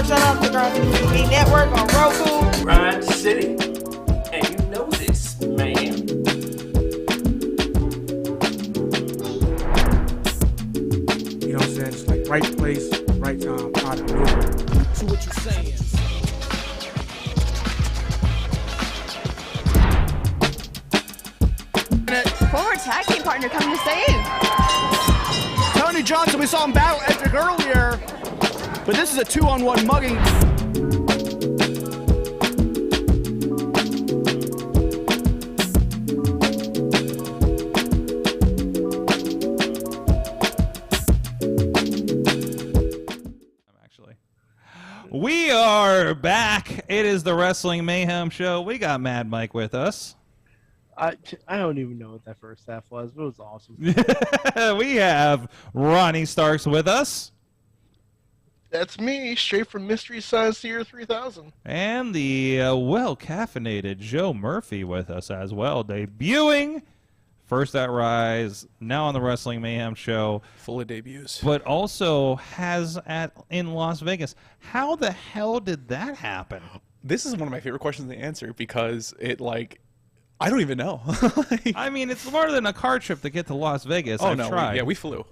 Network. Shout out to the Grind City TV Network on Roku. Grind City. And you know this, man. You know what I'm saying? It's like right place, right time, out of nowhere. So what you saying? Former tag team partner coming to save. Tony Johnson, we saw him battle Edric earlier, but this is a 2-on-1 mugging. We are back. It is the Wrestling Mayhem Show. We got Mad Mike with us. I don't even know what that first half was, but it was awesome. We have Ronnie Starks with us. That's me, straight from Mystery Science Year 3000. And the well-caffeinated Joe Murphy with us as well, debuting first at Ryse, now on the Wrestling Mayhem Show. Full of debuts. But also has in Las Vegas. How the hell did that happen? This is one of my favorite questions to answer because it, like, I don't even know. I mean, it's more than a car trip to get to Las Vegas. Oh, I've no. tried. We flew.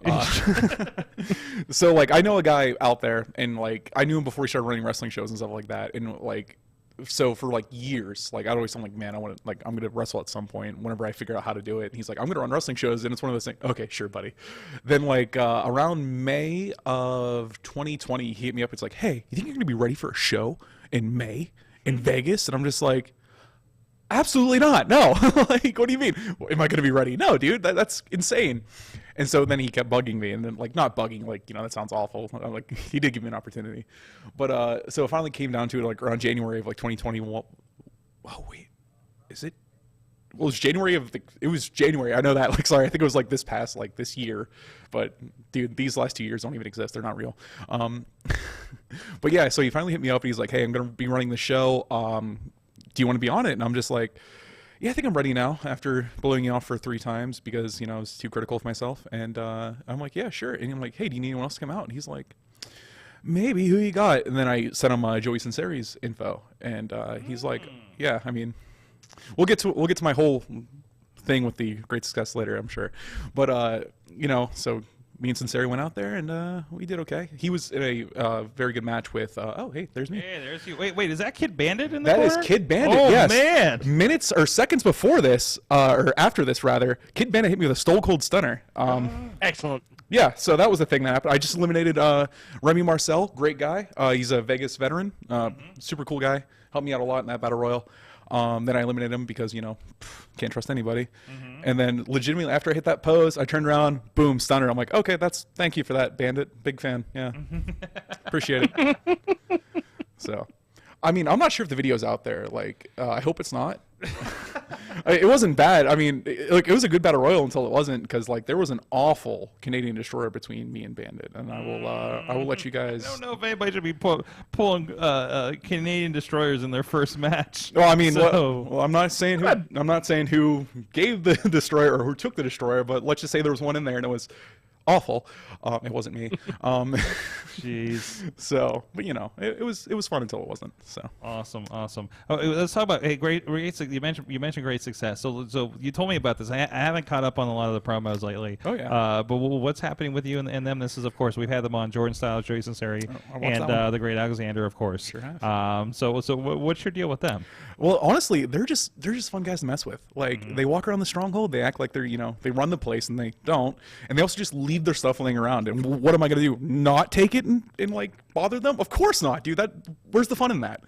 So, like, I know a guy out there, and, like, I knew him before he started running wrestling shows and stuff like that. And, like, so for, like, years, like, I'd always tell him, like, man, I'm going to wrestle at some point whenever I figure out how to do it. And he's like, I'm going to run wrestling shows. And it's one of those things. Okay, sure, buddy. Then, like, around May of 2020, he hit me up. It's like, hey, you think you're going to be ready for a show in May in Vegas? And I'm just like, absolutely not. No. Like, what do you mean? Am I going to be ready? No, dude, that's insane. And so then he kept bugging me, and then, like, not bugging, like, you know, that sounds awful. I'm like, he did give me an opportunity. But so it finally came down to it, like, around January of, like, 2021. Oh, wait. Is it? Well, it was January of it was January. I know that. Like, sorry, I think it was, like, this year. But, dude, these last 2 years don't even exist. They're not real. But, yeah, so he finally hit me up, and he's like, hey, I'm going to be running the show. Do you want to be on it? And I'm just like, yeah, I think I'm ready now after blowing you off for 3 times because, you know, I was too critical of myself. And I'm like, yeah, sure. And I'm like, hey, do you need anyone else to come out? And he's like, maybe. Who you got? And then I sent him Joey Sinceri's info. And he's like, yeah, I mean, we'll get to my whole thing with the Great Success later, I'm sure. But, you know, so me and Sinceri went out there, and we did okay. He was in a very good match with, oh, hey, there's me. Hey, there's you. Wait, is that Kid Bandit in the corner? That is Kid Bandit, oh, yes. Man. Minutes or seconds before this, or after this, rather, Kid Bandit hit me with a Stone Cold Stunner. Excellent. Yeah, so that was the thing that happened. I just eliminated Remy Marcel, great guy. He's a Vegas veteran, super cool guy. Helped me out a lot in that Battle Royal. Then I eliminated him because, you know, can't trust anybody. And then legitimately after I hit that pose, I turned around, boom, stunner. I'm like, okay, thank you for that, Bandit. Big fan. Yeah. Appreciate it. So, I mean, I'm not sure if the video's out there. Like, I hope it's not. It wasn't bad. I mean, it was a good Battle Royal until it wasn't, because, like, there was an awful Canadian Destroyer between me and Bandit, and I will let you guys. I don't know if anybody should be pulling Canadian Destroyers in their first match. Well, I mean, so... well, I'm not saying who gave the Destroyer or who took the Destroyer, but let's just say there was one in there and it was awful. It wasn't me. Jeez. So, but you know, it was fun until it wasn't. So awesome. Oh, let's talk about great. You mentioned Great Success. So you told me about this. I haven't caught up on a lot of the promos lately. Oh yeah. But what's happening with you and them? This is, of course, we've had them on Jordan Styles, Joey Sinceri, and the Great Alexander, of course. Sure have. So what's your deal with them? Well, honestly, they're just fun guys to mess with. Like, they walk around the Stronghold, they act like they're, you know, they run the place, and they don't. And they also just leave their stuff laying around. And what am I going to do? Not take it and like bother them? Of course not, dude. Where's the fun in that?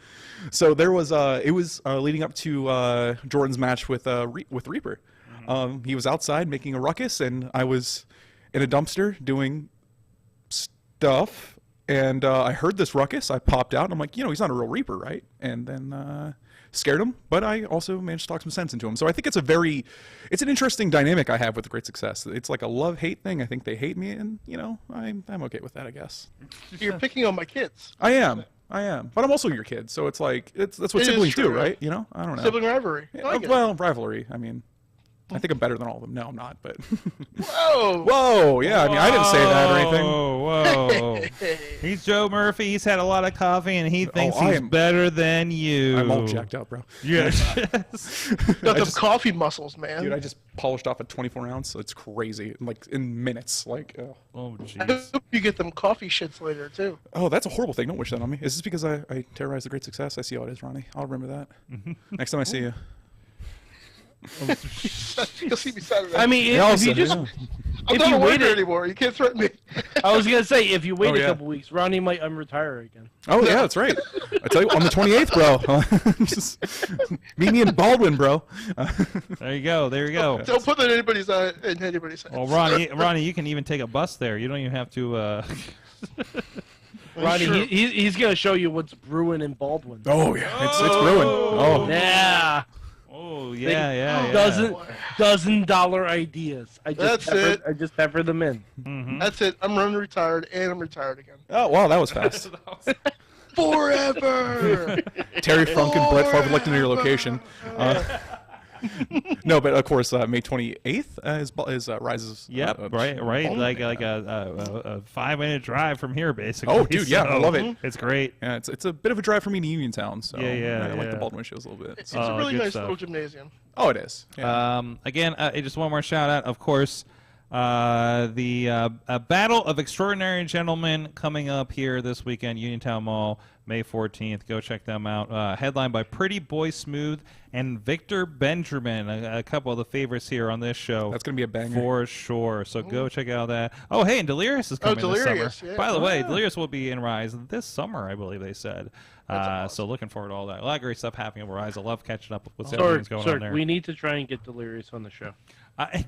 So there was it was leading up to Jordan's match with Reaper. He was outside making a ruckus, and I was in a dumpster doing stuff. And I heard this ruckus. I popped out, and I'm like, you know, he's not a real Reaper, right? And then scared him, but I also managed to talk some sense into him. So I think it's an interesting dynamic I have with Great Success. It's like a love-hate thing. I think they hate me, and, you know, I'm okay with that, I guess. You're picking on my kids. I am. But I'm also your kid, so it's like, that's what siblings do, right? You know? I don't know. Sibling rivalry. Well, rivalry. I mean, I think I'm better than all of them. No, I'm not. But Whoa! Whoa! Yeah, I mean, I didn't say that or anything. Whoa! He's Joe Murphy. He's had a lot of coffee, and he thinks he's better than you. I'm all jacked up, bro. Yes. Got them coffee muscles, man. Dude, I just polished off a 24 ounce. So it's crazy. Like in minutes. Like. Oh I jeez. hope you get them coffee shits later too. Oh, that's a horrible thing. Don't wish that on me. Is this because I terrorized the great success? I see how it is, Ronnie. I'll remember that. Next time I see you. You'll see me Saturday. I mean, if you just... I'm not a worker anymore. You can't threaten me. I was gonna say, if you wait a couple weeks, Ronnie might unretire again. Oh yeah, that's right. I tell you, on the 28th, bro. Just meet me in Baldwin, bro. There you go. There you go. Don't put that in anybody's hands. Well, Ronnie, you can even take a bus there. You don't even have to. Ronnie, he's gonna show you what's brewing in Baldwin. Oh yeah, it's brewing. Oh yeah. Oh yeah. $1,000 ideas. I just pepper them in. Mm-hmm. That's it. I'm running retired, and I'm retired again. Oh wow, that was fast. Forever. Terry Funk and Brett Favre would like to know your location. No, but of course, May 28th is Ryse's. Yep, right. Like a 5-minute drive from here, basically. Oh, dude, yeah, I love it. It's great. Yeah, it's a bit of a drive for me to Uniontown, so I like the Baldwin shows a little bit. It's a really nice little gymnasium. Oh, it is. Yeah. Again, just one more shout out, of course. The Battle of Extraordinary Gentlemen coming up here this weekend, Uniontown Mall, May 14th. Go check them out. Headlined by Pretty Boy Smooth and Victor Benjamin, a couple of the favorites here on this show. That's going to be a banger. For sure. So go check out that. Oh, hey, and Delirious is coming this summer. Yeah. By the way, Delirious will be in Ryse this summer, I believe they said. Awesome. So looking forward to all that. A lot of great stuff happening over Ryse. I love catching up with what's going on there. We need to try and get Delirious on the show. I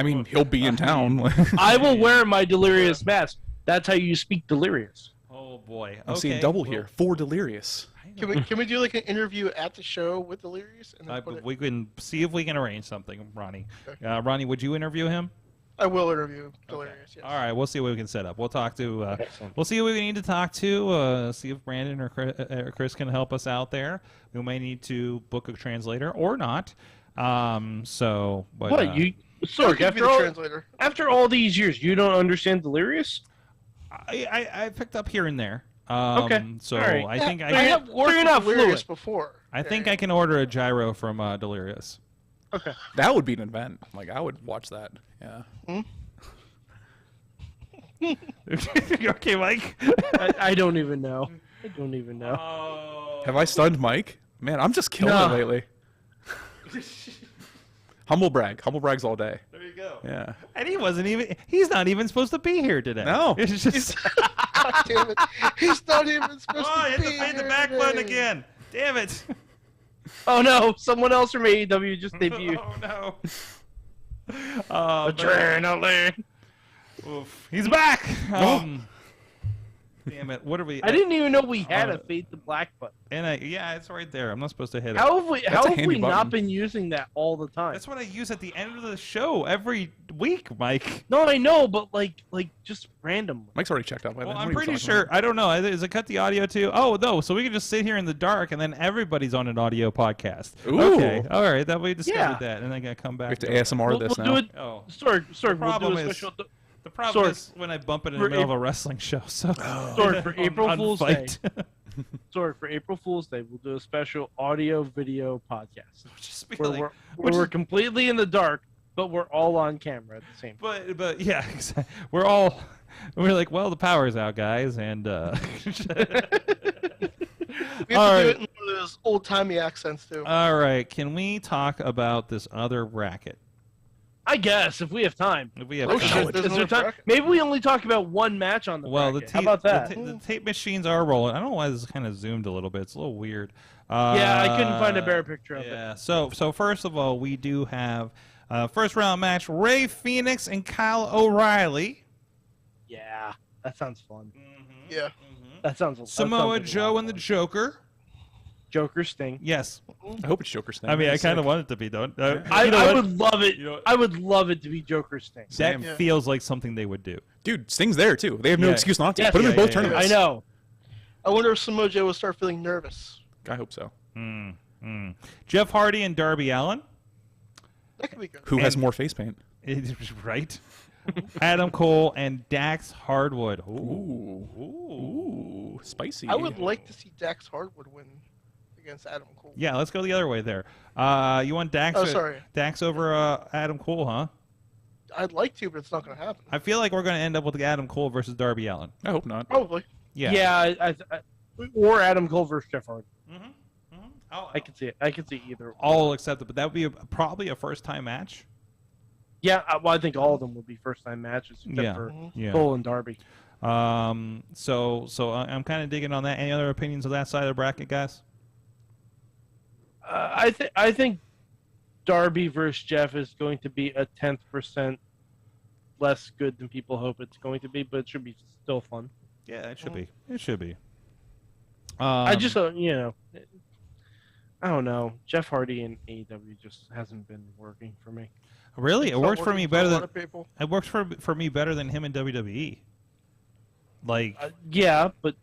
mean, he'll be in town. I will wear my Delirious mask. That's how you speak Delirious. Oh boy, I'm seeing double here for Delirious. Can we do like an interview at the show with Delirious? And we can see if we can arrange something, Ronnie. Okay. Ronnie, would you interview him? I will interview Delirious. Okay. Yes. All right, we'll see what we can set up. We'll talk to. We'll see who we need to talk to. See if Brandon or Chris can help us out there. We may need to book a translator or not. So, but what you? Sorg, after all these years, you don't understand Delirious? I picked up here and there. Okay. So right. I think I have worked with Delirious before. I think I can order a gyro from Delirious. Okay. That would be an event. Like I would watch that. Yeah. Okay, Mike. I don't even know. Have I stunned Mike? Man, I'm just killing it lately. Humble brag. Humble brags all day. There you go. Yeah. And he's not even supposed to be here today. No. It's just God damn it. He's not even supposed to hit be the fade here the back today. button again. Damn it. Oh no, someone else from AEW just debuted. Oh no. Adrenaline. Oof. He's back. Damn it. What are we? I didn't even know we had a fade to black button. And yeah, it's right there. I'm not supposed to hit it. How have we not been using that all the time? That's what I use at the end of the show every week, Mike. No, I know, but like just randomly. Mike's already checked out. Well, I'm pretty sure. I don't know. Is it cut the audio too? Oh no. So we can just sit here in the dark, and then everybody's on an audio podcast. Ooh. Okay. All right. That we discovered that, and then I gotta come back. We have to ASMR this now. Do it. Oh. Sorg, We'll do a special. The problem is when I bump it in the middle of a wrestling show. So Sorg, for April Fool's Day. Sorg, for April Fool's Day, we'll do a special audio-video podcast where we're completely in the dark, but we're all on camera at the same time. But yeah, we're like, well, the power's out, guys, and we have to do it in one of those old-timey accents too. All right, can we talk about this other bracket? I guess if we have time. If we have time. Is there time? Maybe we only talk about one match on the bracket. How about that? The tape machines are rolling. I don't know why this is kind of zoomed a little bit. It's a little weird. Yeah, I couldn't find a better picture of it. Yeah. So first of all, we do have first round match: Ray Phoenix and Kyle O'Reilly. Yeah, that sounds fun. Yeah. That sounds. Samoa Joe and the Joker. Joker Sting. Yes. I hope it's Joker Sting. I mean, I kind of want it to be, though. I would love it. I would love it to be Joker Sting. That feels like something they would do. Dude, Sting's there, too. They have no excuse not to. Put him in both tournaments. I know. I wonder if Samoa Joe will start feeling nervous. I hope so. Jeff Hardy and Darby Allin. That could be good. Who has more face paint? Right? Adam Cole and Dax Hardwood. Ooh, spicy. I would like to see Dax Hardwood win against Adam Cole. Yeah, let's go the other way there. You want Dax? Dax over Adam Cole, huh? I'd like to, but it's not going to happen. I feel like we're going to end up with Adam Cole versus Darby Allin. I hope not. Probably. Yeah. Yeah, or Adam Cole versus Jeff Hardy. I can see it. I can see either. All accept it, but that would be probably a first-time match. Yeah, well, I think all of them would be first-time matches except for Cole and Darby. So I'm kind of digging on that. Any other opinions of that side of the bracket, guys? I think Darby versus Jeff is going to be a 10% less good than people hope it's going to be, but it should be still fun. Yeah, it should be. It should be. I just, I don't know. Jeff Hardy in AEW just hasn't been working for me. Really, it works for me better than people. It works for me better than him in WWE. Like, yeah, but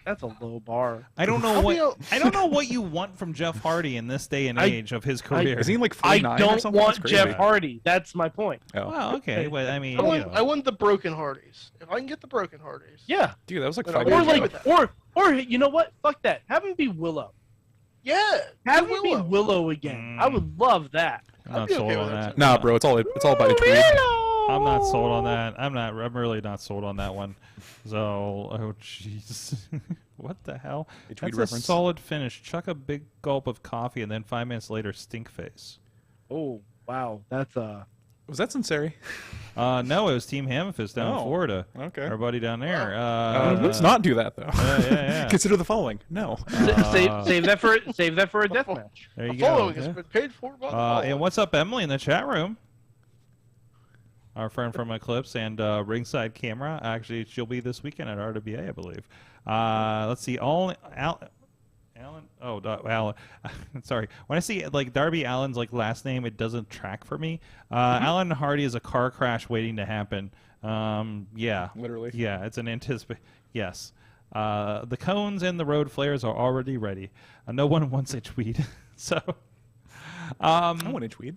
that's a low bar. I don't know what you want from Jeff Hardy in this day and age of his career. Is he like I 49 or don't something? want That's Jeff crazy. Hardy. That's my point. Oh. Well, okay, but I mean, I want the Broken Hardys. If I can get the Broken Hardys. Yeah. Dude, that was like But 5 I years won't ago. like Or you know what? Fuck that. Have him be Willow. Yeah. Have him be Willow again. I would love that. I'm not sold on that. Nah, bro, it's all about the tweet. I'm not sold on that. I'm really not sold on that one. So, oh jeez, what the hell? tweet That's reference. a solid finish. Chuck a big gulp of coffee, and then 5 minutes later, stink face. Oh wow, that's Was that Sinceri? No, it was Team Hammerfist down in Oh, Florida. okay. Our buddy down there. Let's not do that though. Yeah. Consider the following. No. save that for a death match. There you The go. following has been paid for by the following. And what's up, Emily, in the chat room? Our friend from Eclipse and Ringside Camera. Actually, she'll be this weekend at RWA, I believe. Let's see. Alan. Oh, Alan. Sorry. When I see like Darby Allin's like last name, it doesn't track for me. Alan Hardy is a car crash waiting to happen. Yeah. Literally. Yeah, it's an Yes. The cones and the road flares are already ready. No one wants a tweet. So. I want a tweet.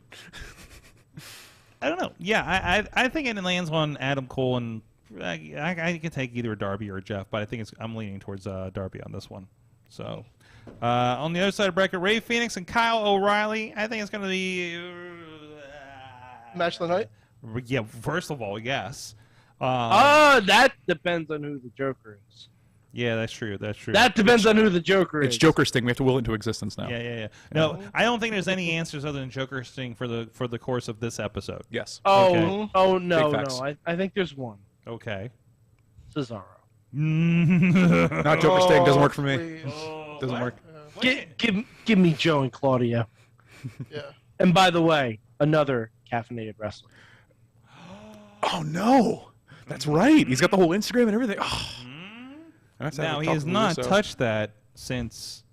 I don't know. Yeah, I think it lands on Adam Cole, and I can take either Darby or Jeff, but I think I'm leaning towards Darby on this one. So, on the other side of bracket, Ray Phoenix and Kyle O'Reilly. I think it's going to be Match of the night? Yeah, first of all, yes. That depends on who the Joker is. Yeah, that's true. That's true. That depends on who the Joker is. It's Joker Sting. We have to will it into existence now. Yeah. No, I don't think there's any answers other than Joker Sting for the course of this episode. Yes. Oh, Big no. facts. I think there's one. Okay. Cesaro. Not Joker Sting. Doesn't work for me. Please. Doesn't work. Give me Joe and Claudio. Yeah. And by the way, another caffeinated wrestler. Oh no, that's right. He's got the whole Instagram and everything. Oh. Now he has not touched that since,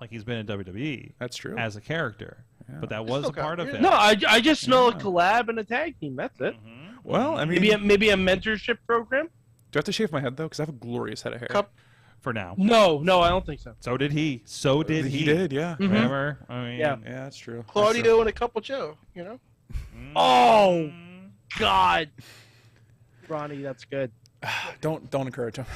like, he's been in WWE. That's true. As a character, but that was a part of it. No, I just smell a collab and a tag team. That's it. Well, I mean, maybe a mentorship program. Do I have to shave my head though? Because I have a glorious head of hair. For now. No, I don't think so. So did he. So did he. He did, yeah. Remember? I mean, Yeah. Yeah, that's true. Claudio and a couple Joe, you know? Oh, God. Ronnie, that's good. Don't encourage him.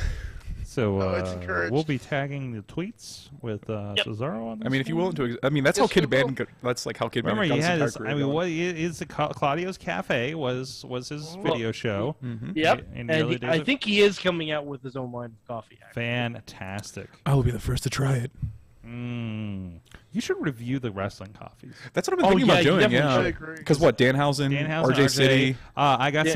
So it's encouraged. we'll be tagging the tweets with Cesaro on this. I mean, if you will one. into, I mean, that's how Kid Band. That's like how Kid Band. Remember, he got had his his. entire I career mean, going. what is the Claudio's Cafe was his video show. Yep. In the early days I of- think he is coming out with his own line of coffee. Actually. Fantastic. I will be the first to try it. You should review the wrestling coffees. That's what I've been thinking about doing. Yeah. Because what? Danhausen, RJ City. I got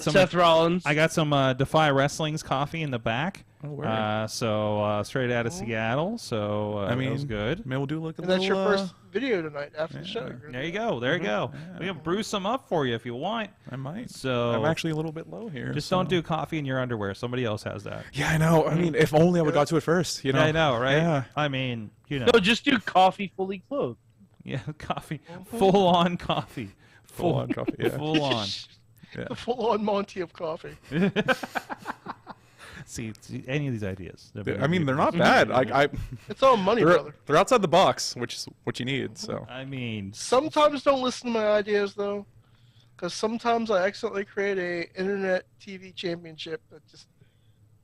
some. Seth Rollins. I got some Defy Wrestling's coffee in the back. Oh, word. So straight out of Seattle. So I mean, that was good. Maybe we'll do like a And that's your little, first video tonight after the show. There you go. There you go. We can brew some up for you if you want. I might. So I'm actually a little bit low here. Just so. don't do coffee in your underwear. Somebody else has that. Yeah, I know. I mean, if only I would have got to it first. You know. Yeah, I know, right? Yeah. I mean, you know. No, just do coffee fully clothed. Yeah, coffee. Full on coffee. Full on coffee. Yeah. Full on. The full-on Monty of coffee. See, any of these ideas. I mean, they're not bad. It's all money, brother. They're outside the box, which is what you need. So I mean, sometimes don't listen to my ideas though, because sometimes I accidentally create a internet TV championship that just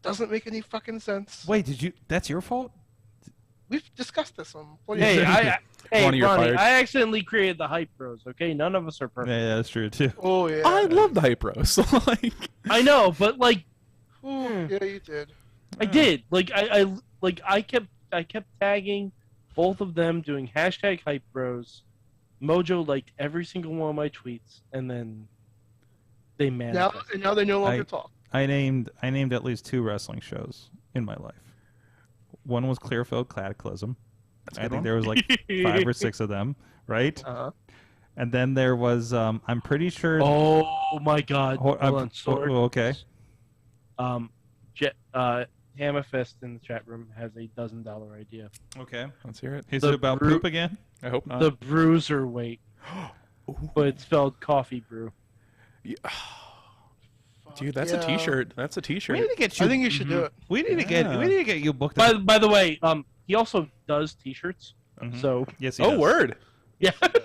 doesn't make any fucking sense. Wait, that's your fault? We've discussed this on. Hey, Ronnie, Ronnie, I accidentally created the Hype Bros. Okay, none of us are perfect. Yeah, that's true too. Oh yeah. I love the Hype Bros. Like, I know, but like, Ooh, yeah, you did. I did. Like, I kept tagging both of them doing hashtag Hype Bros. Mojo liked every single one of my tweets, and then they manifested. Now they no longer talk. I named at least 2 wrestling shows in my life. One was Clearfield Cataclysm. I think there was like 5 or 6 of them, right? Uh-huh. And then there was I'm pretty sure. Oh my God! Hold on, Sword. Okay. Hammerfest in the chat room has a $1,000 idea. Okay, let's hear it. Is it about poop again? I hope not. The Bruiserweight, but it's spelled coffee brew. Yeah. Dude, that's a T-shirt. That's a T-shirt. We need to get you. I think you should do it. We need to get you booked. By the way, he also does T-shirts. So yes, he does. Word. Yeah. Okay.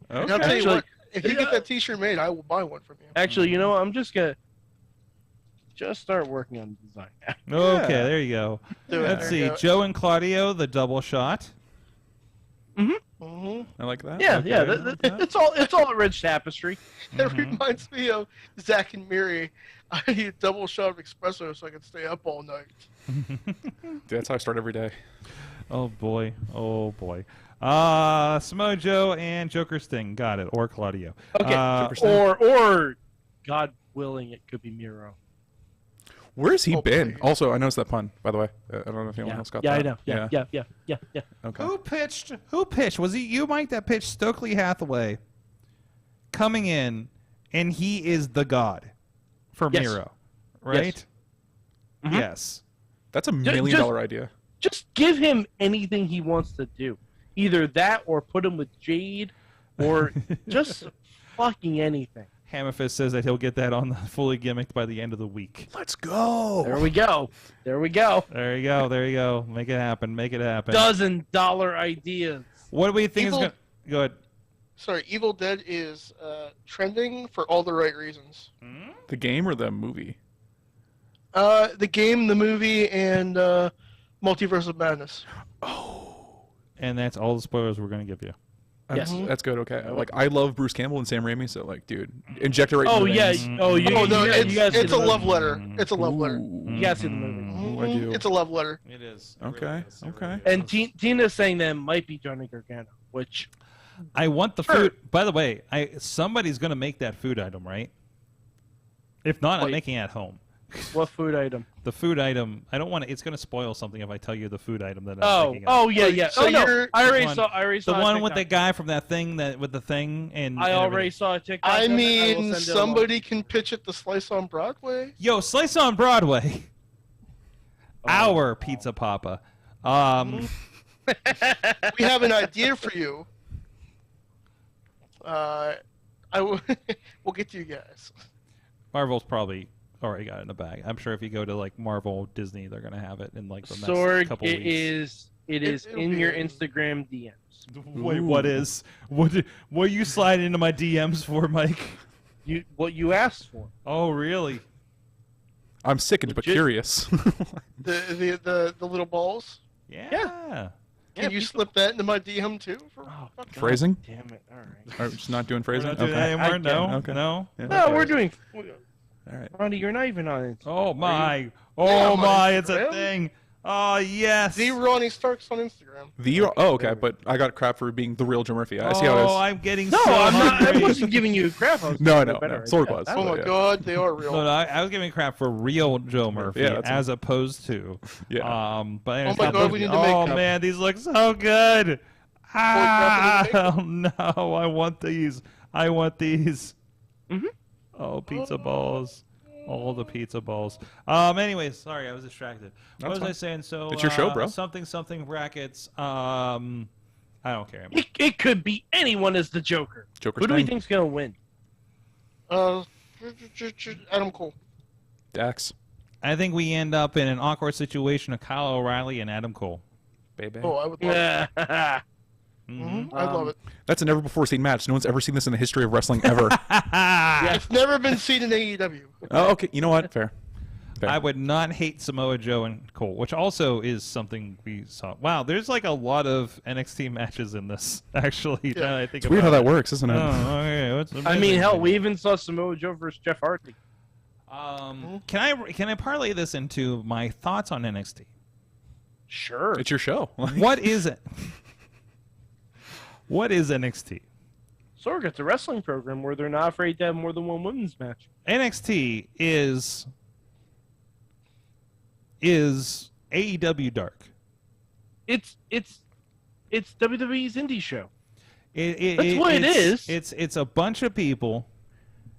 And I'll tell you what, if you get that T-shirt made, I will buy one from you. Actually, you know what? I'm just gonna start working on design. Okay, there you go. Let's see, Joe and Claudio, the double shot. I like that. Yeah, okay. yeah. It's all rich tapestry. It reminds me of Zach and Miri. I need a double shot of espresso so I can stay up all night. Dude, that's how I start every day. Oh boy, oh boy. Samoa Joe and Joker Sting, got it, or Claudio. Okay, or God willing, it could be Miro. Where's he been? Please. Also, I noticed that pun, by the way. I don't know if anyone else got that. I know. Yeah. Okay. Who pitched? Was it you, Mike, that pitched Stokely Hathaway coming in, and he is the god for Miro, right? Yes. Yes. That's a $1 million idea. Just give him anything he wants to do. Either that or put him with Jade or just fucking anything. Hammerfist says that he'll get that on the fully gimmicked by the end of the week. Let's go. There we go. There you go. Make it happen. $1,000 ideas. What do we think is going to... Go ahead. Sorry, Evil Dead is trending for all the right reasons. The game or the movie? The game, the movie, and Multiverse of Madness. Oh. And that's all the spoilers we're going to give you. That's good. Okay, like I love Bruce Campbell and Sam Raimi, so like, dude, inject it right. Oh in the yeah. veins. Oh you. No, it's a love letter. It's a love letter. You guys see the movie. I do. It's a love letter. It is. Okay. Okay. And Tina's saying that it might be Johnny Gargano, which I want the food. By the way, somebody's going to make that food item, right? If not, I'm making it at home. What food item? The food item. I don't want to. It's going to spoil something if I tell you the food item that I'm making. Yeah. So no, I already saw the one with the guy from that thing with the thing and. I already saw a TikTok. I mean, somebody can pitch it to Slice on Broadway. Yo, Slice on Broadway. Our Pizza Papa. We have an idea for you. We'll get to you guys. Marvel's probably already got it in the bag. I'm sure if you go to like Marvel, Disney, they're gonna have it in like the next couple weeks. It is in your Instagram DMs. Wait, what is? What are you sliding into my DMs for, Mike? What you asked for. Oh, really? I'm sickened but curious. the little balls. Yeah. Can you slip that into my DM too? Phrasing? Damn it! All right. Are we just not doing phrasing? We're not doing that anymore? No. Okay. No. Yeah. No, we're doing. All right. Ronnie, you're not even on it. Oh my! Oh my! It's a thing. Oh yes. The Ronnie Starks on Instagram. Okay, but I got crap for being the real Joe Murphy. I see how it is. Oh, I'm getting I'm not. hungry. I wasn't giving you crap. No. Sword was. Oh my God, they are real. No, I was giving crap for real Joe Murphy as opposed to. Yeah. But oh my God, we need to make. Oh man, these look so good. Oh no, I want these. Oh, pizza balls. All the pizza balls. Anyways, sorry, I was distracted. What was I saying? So it's your show, bro. Something brackets. I don't care. It could be anyone as the Joker. Who do we think's gonna win? Adam Cole. Dax. I think we end up in an awkward situation of Kyle O'Reilly and Adam Cole. Baby. Oh, I would love it. I'd love it. That's a never before seen match. No one's ever seen this in the history of wrestling ever. Yeah, it's never been seen in AEW. Oh, okay. You know what? Fair. I would not hate Samoa Joe and Cole, which also is something we saw. Wow, there's like a lot of NXT matches in this, actually. Yeah. I think It's weird how about that works, isn't it? Oh, okay. I mean, hell, we even saw Samoa Joe versus Jeff Hardy. Can I parlay this into my thoughts on NXT? Sure. It's your show. What is it? What is NXT? Sorg, it's a wrestling program where they're not afraid to have more than one women's match. NXT is AEW Dark. It's WWE's indie show. That's what it is. It's a bunch of people.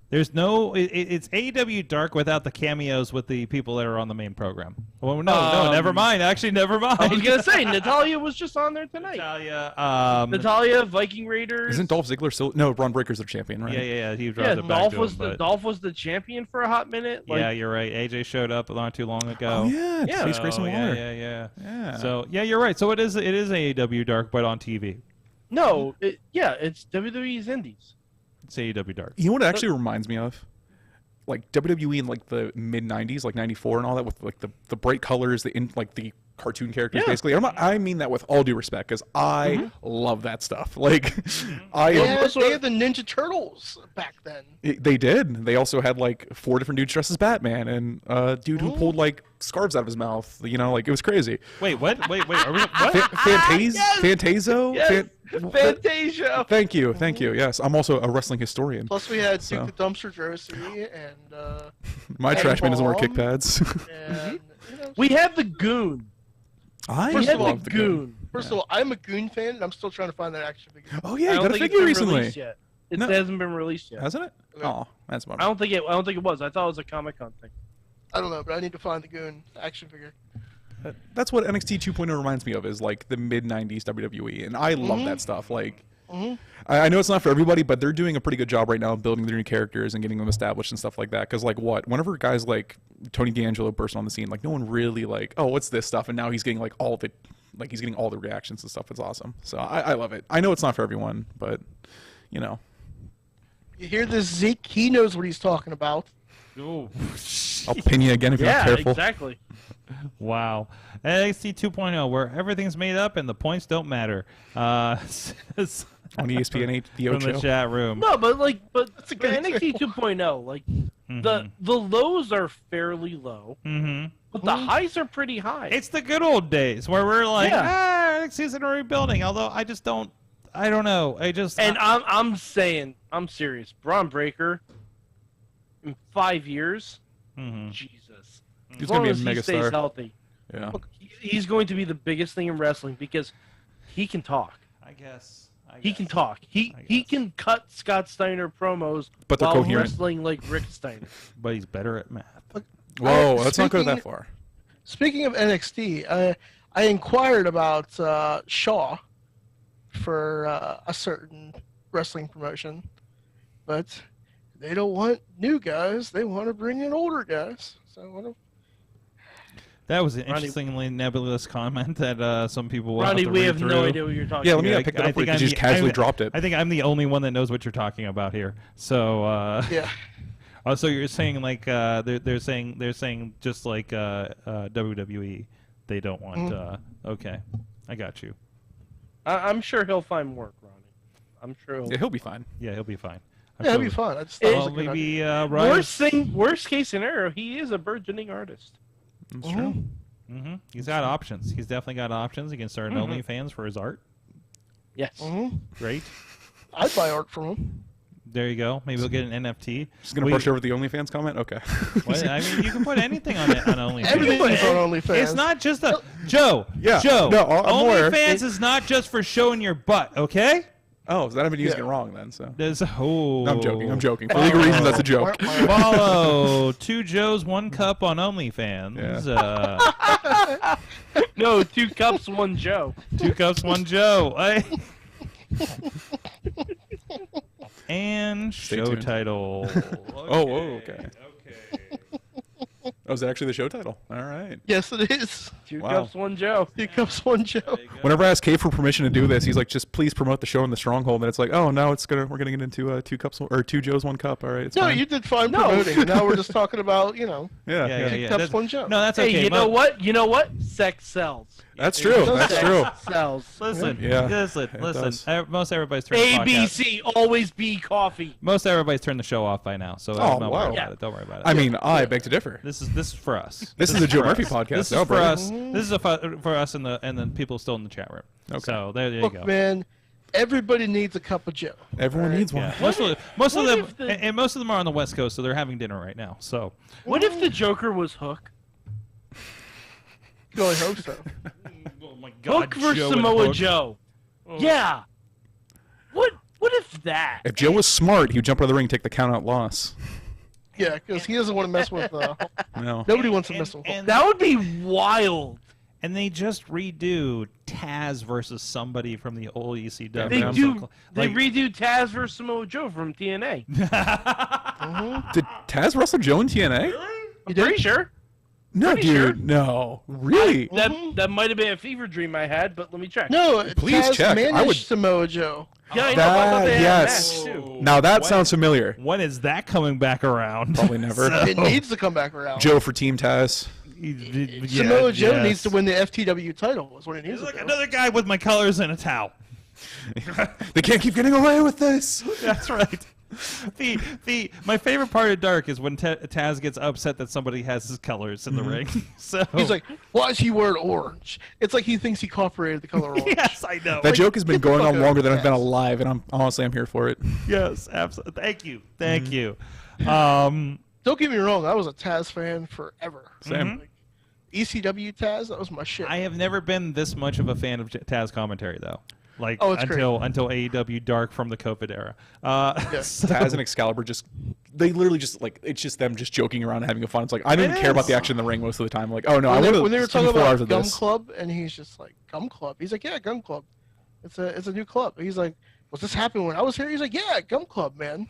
There's no. It's AEW Dark without the cameos with the people that are on the main program. Well, no, never mind. Actually, never mind. I was gonna say Natalia was just on there tonight. Natalia, Viking Raiders. Isn't Dolph Ziggler still? No, Braun Breaker's their champion, right? Yeah. He dropped it back to him, Dolph was the champion for a hot minute. Yeah, you're right. AJ showed up not too long ago. Oh yeah. Face Grayson Waller. Yeah. So yeah, you're right. So it is AEW Dark, but on TV. No, it's WWE's indies. It's AEW Dark. You know what it actually reminds me of? Like WWE in like the mid '90s, like '94 and all that, with like the bright colors, the cartoon characters, basically. I mean that with all due respect, because I love that stuff. Like, they had the Ninja Turtles back then. They did. They also had like 4 different dudes dressed as Batman, and a dude who pulled like scarves out of his mouth. You know, like it was crazy. Wait, what? Are we what? Fantazo? Yes. Fantasia. Thank you. Yes, I'm also a wrestling historian. Plus, we had Duke the Dumpster Josie and my trash man doesn't wear kick pads. And, we had the Goon. I love the Goon. First of all, I'm a Goon fan, and I'm still trying to find that action figure. Oh yeah, I you don't got a think figure it's been recently. released yet. It hasn't been released yet, hasn't it? Oh, that's bummer. I don't think it was. I thought it was a Comic-Con thing. I don't know, but I need to find the Goon action figure. That's what NXT 2.0 reminds me of, is like the mid '90s WWE, and I love that stuff. Like, I know it's not for everybody, but they're doing a pretty good job right now of building their new characters and getting them established and stuff like that. Because whenever guys like Tony D'Angelo burst on the scene, like no one really like, oh, what's this stuff? And now he's getting like all of it, like he's getting all the reactions and stuff. It's awesome. So I love it. I know it's not for everyone, but you know. You hear this, Zeke? He knows what he's talking about. Oh, I'll pin you again if you're not careful. Yeah, exactly. Wow. NXT 2.0, where everything's made up and the points don't matter. On ESPN, the from the chat room. No, but NXT 2.0, like the lows are fairly low, but the highs are pretty high. It's the good old days where we're like, NXT's in a rebuilding. Although I don't know. I'm saying, I'm serious. Braun Breaker in 5 years, Jesus. He's going to be a he stays megastar. healthy. Yeah. Look, he's going to be the biggest thing in wrestling because he can talk. I guess. He can talk. He can cut Scott Steiner promos But they're while coherent. wrestling like Rick Steiner. But he's better at math. Whoa, let's not go that far. Speaking of NXT, I inquired about Shaw for a certain wrestling promotion, but they don't want new guys. They want to bring in older guys. So I want to. That was an interestingly nebulous comment that some people will Ronnie, have to we read have through. no idea what you're talking Yeah, about. let me pick that up for you because you just casually dropped it. I think I'm the only one that knows what you're talking about here. So yeah. So you're saying like they're saying just like WWE, they don't want. Okay, I got you. I'm sure he'll find work, Ronnie. I'm sure he'll be fine. Yeah, he'll be fine. Yeah, he'll be fine. I just maybe worst case scenario, he is a burgeoning artist. That's true. He's got options. He's definitely got options. He can start an OnlyFans for his art. Yes. Great. I'd buy art from him. There you go. Maybe we'll get an NFT. Just gonna brush over the OnlyFans comment. Okay. Well, I mean, you can put anything on it on OnlyFans. Everything's on OnlyFans. It's not just a Joe. Yeah. Joe. No, I'm aware. OnlyFans is not just for showing your butt. Okay. Oh, so that I've been using it wrong then. So. There's No, I'm joking. For legal reasons, that's a joke. Follow 2 Joes, 1 cup on OnlyFans. Yeah. No, 2 cups, 1 Joe. 2 cups, 1 Joe. And Stay show tuned. title. Okay. Okay. Oh, is that actually the show title? All right. Yes, it is. Two Wow. cups, one Joe. Two cups, one Joe. Whenever I ask Kate for permission to do this, he's like, "Just please promote the show in the Stronghold." And it's like, "Oh, now we're gonna get into 2 cups or 2 Joes, 1 cup." All right, it's No, fine. you did fine promoting. Now we're just talking about, Yeah. two cups, one Joe. No, that's okay. Hey, you know what? You know what? Sex sells. That's true. That's true. Sells. Listen, Yeah, listen. does. Most everybody's turned the podcast. ABC, always be coffee. Most everybody's turned the show off by now, so Oh, don't wow. worry about it. Don't worry about it. I mean, I beg to differ. This is for us. This is the Joe for Murphy us. podcast. This No, is for brother. us. This is for us and the people still in the chat room. Okay. So there you Look, go. man, everybody needs a cup of Joe. Everyone needs one. Yeah. Most of them, if the- and most of them are on the West Coast, so they're having dinner right now. So What if the Joker was Hook? You only hope so. oh my Hook versus Samoa Joe. Yeah. What if that? If Joe was smart, he'd jump out of the ring and take the count-out loss. Yeah, because he doesn't want to mess with. No. Nobody wants to mess with. Hulk. That would be wild. And they just redo Taz versus somebody from the old ECW. They man. do. They redo Taz versus Samoa Joe from TNA. Did Taz wrestle Joe in TNA? I'm pretty sure. No, Pretty dude. sure. No. Really? That might have been a fever dream I had, but let me check. No, Please Taz check. I managed would- Samoa Joe. Yeah, I know. I thought they had a yes. match, too. Now that When- sounds familiar. When is that coming back around? Probably never. It needs to come back around. Joe for Team Taz. Samoa Joe needs to win the FTW title. Is what it needs He's to like do. another guy with my colors and a towel. They can't keep getting away with this. That's right. My favorite part of Dark is when Taz gets upset that somebody has his colors in the ring. So He's like, why is he wearing orange? It's like he thinks he cooperated the color orange. yes, I know. That joke has been get the going fuck on out longer of than I've been Taz. alive, and I'm here for it. Yes, absolutely. Thank you. Don't get me wrong, I was a Taz fan forever. Same. Like, ECW Taz, that was my shit. I have never been this much of a fan of Taz commentary though. Like Oh, it's until AEW Dark from the COVID era. So- Taz and Excalibur they literally just like it's just them just joking around and having fun. It's like I don't even care about the action in the ring most of the time. Like, oh no, when they were talking about Gum this. Club, and he's just like, Gum Club? He's like, yeah, Gum Club. It's a new club. He's like, was this happening when I was here? He's like, yeah, Gum Club, man.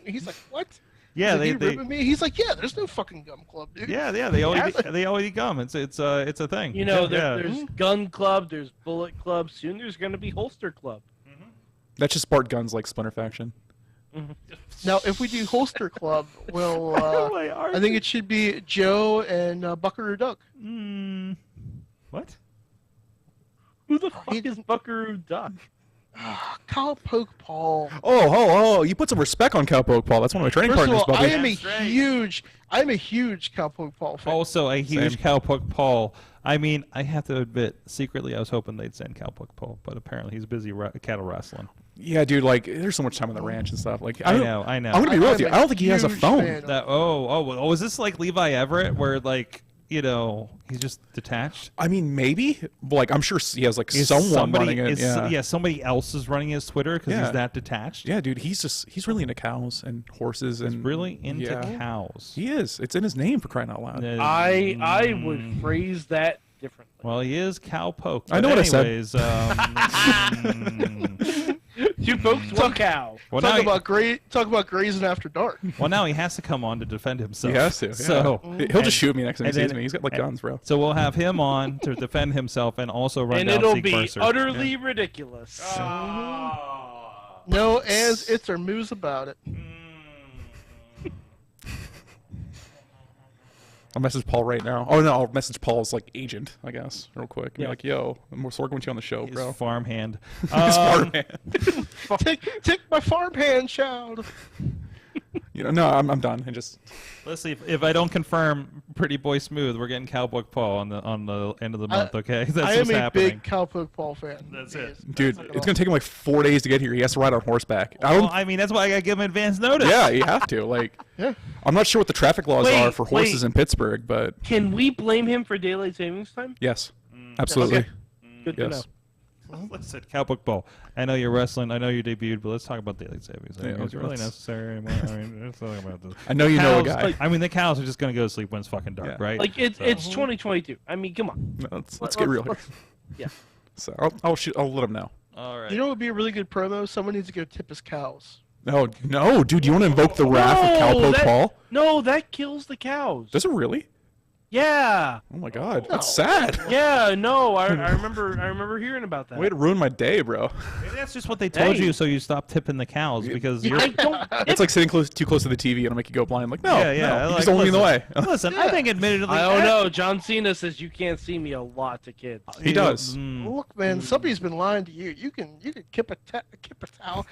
He's like, what? Yeah, He's like, they "You ripping me?" He's like, yeah, there's no fucking Gum Club, dude. Yeah, they already gum. It's a thing. You know, yeah. there's Gun Club, there's Bullet Club. Soon there's going to be Holster Club. That's just Bart Gunn's like Splinter faction. Now, if we do Holster Club, well, I think it should be Joe and Buckaroo Doug. What? Who the fuck is Buckaroo Duck? Cowpoke Paul. Oh! You put some respect on Cowpoke Paul. That's one of my training First of partners, all, buddy. I'm a huge Cowpoke Paul fan. Also a huge Same. Cowpoke Paul. I mean, I have to admit, secretly I was hoping they'd send Cowpoke Paul, but apparently he's busy cattle wrestling. Yeah, dude. Like, there's so much time on the ranch and stuff. Like, I know. I'm gonna be real with you. I don't think he has a phone. Was this like Levi Everett, where like he's just detached? I mean, maybe. Like, I'm sure he has like someone running it. Somebody else is running his Twitter because he's that detached. Yeah, dude. He's really into cows and horses and really into cows. He is. It's in his name, for crying out loud. I would phrase that differently. Well, he is Cowpoke. I know what I said. Two pokes, one cow. Well, talk about grazing after dark. Well, now he has to come on to defend himself. He has to. Yeah. So he'll just shoot me next time he sees me. He's got like guns, bro. So we'll have him on to defend himself and also run And down it'll Zeke be Mercer. utterly ridiculous. No ands, its, or moves about it. I'll message Paul right now. Oh no, I'll message Paul's like agent, I guess, real quick. Be Yeah. like, yo, I'm working with you on the show, His bro. farmhand. His farmhand. Take my farmhand, child. No, I'm done. And just Let's see if I don't confirm Pretty Boy Smooth, we're getting Cowboy Paul on the end of the month. Okay, that's I what's am a happening. big Cowpoke Paul fan. That's it. dude, it's gonna take him like 4 days to get here. He has to ride on horseback. Well, I mean, that's why I gotta give him advance notice. Yeah, you have to. Like, yeah. I'm not sure what the traffic laws Wait, are for horses wait. in Pittsburgh, but Can we blame him for daylight savings time? yes, absolutely. Okay. Good to know. Yes. Let's hit Cowboy Paul. I know you're wrestling. I know you debuted, but let's talk about daylight savings. I mean, Yeah, is it really let's- necessary anymore? I mean, let's talk about this. I know you know a Cows, guy. like, I mean, the cows are just gonna go to sleep when it's fucking dark, Yeah. right? Like it's 2022. I mean, come on. Let's get real here. Yeah. So I'll let him know. All right. You know what would be a really good promo? Someone needs to go tip his cows. No, dude, you want to invoke the wrath of Cowpoke Paul? No, that kills the cows. Does it really? Yeah. Oh my God, that's sad. Yeah, no, I remember hearing about that. Way to ruin my day, bro. Maybe that's just what they told you, so you stop tipping the cows because you're. It's like sitting too close to the TV and it'll make you go blind. Like, no, no, you like, just don't look in the way. Listen, I think admittedly. I don't know. John Cena says you can't see me a lot to kids. He does. Look, man, somebody's been lying to you. You can kip a towel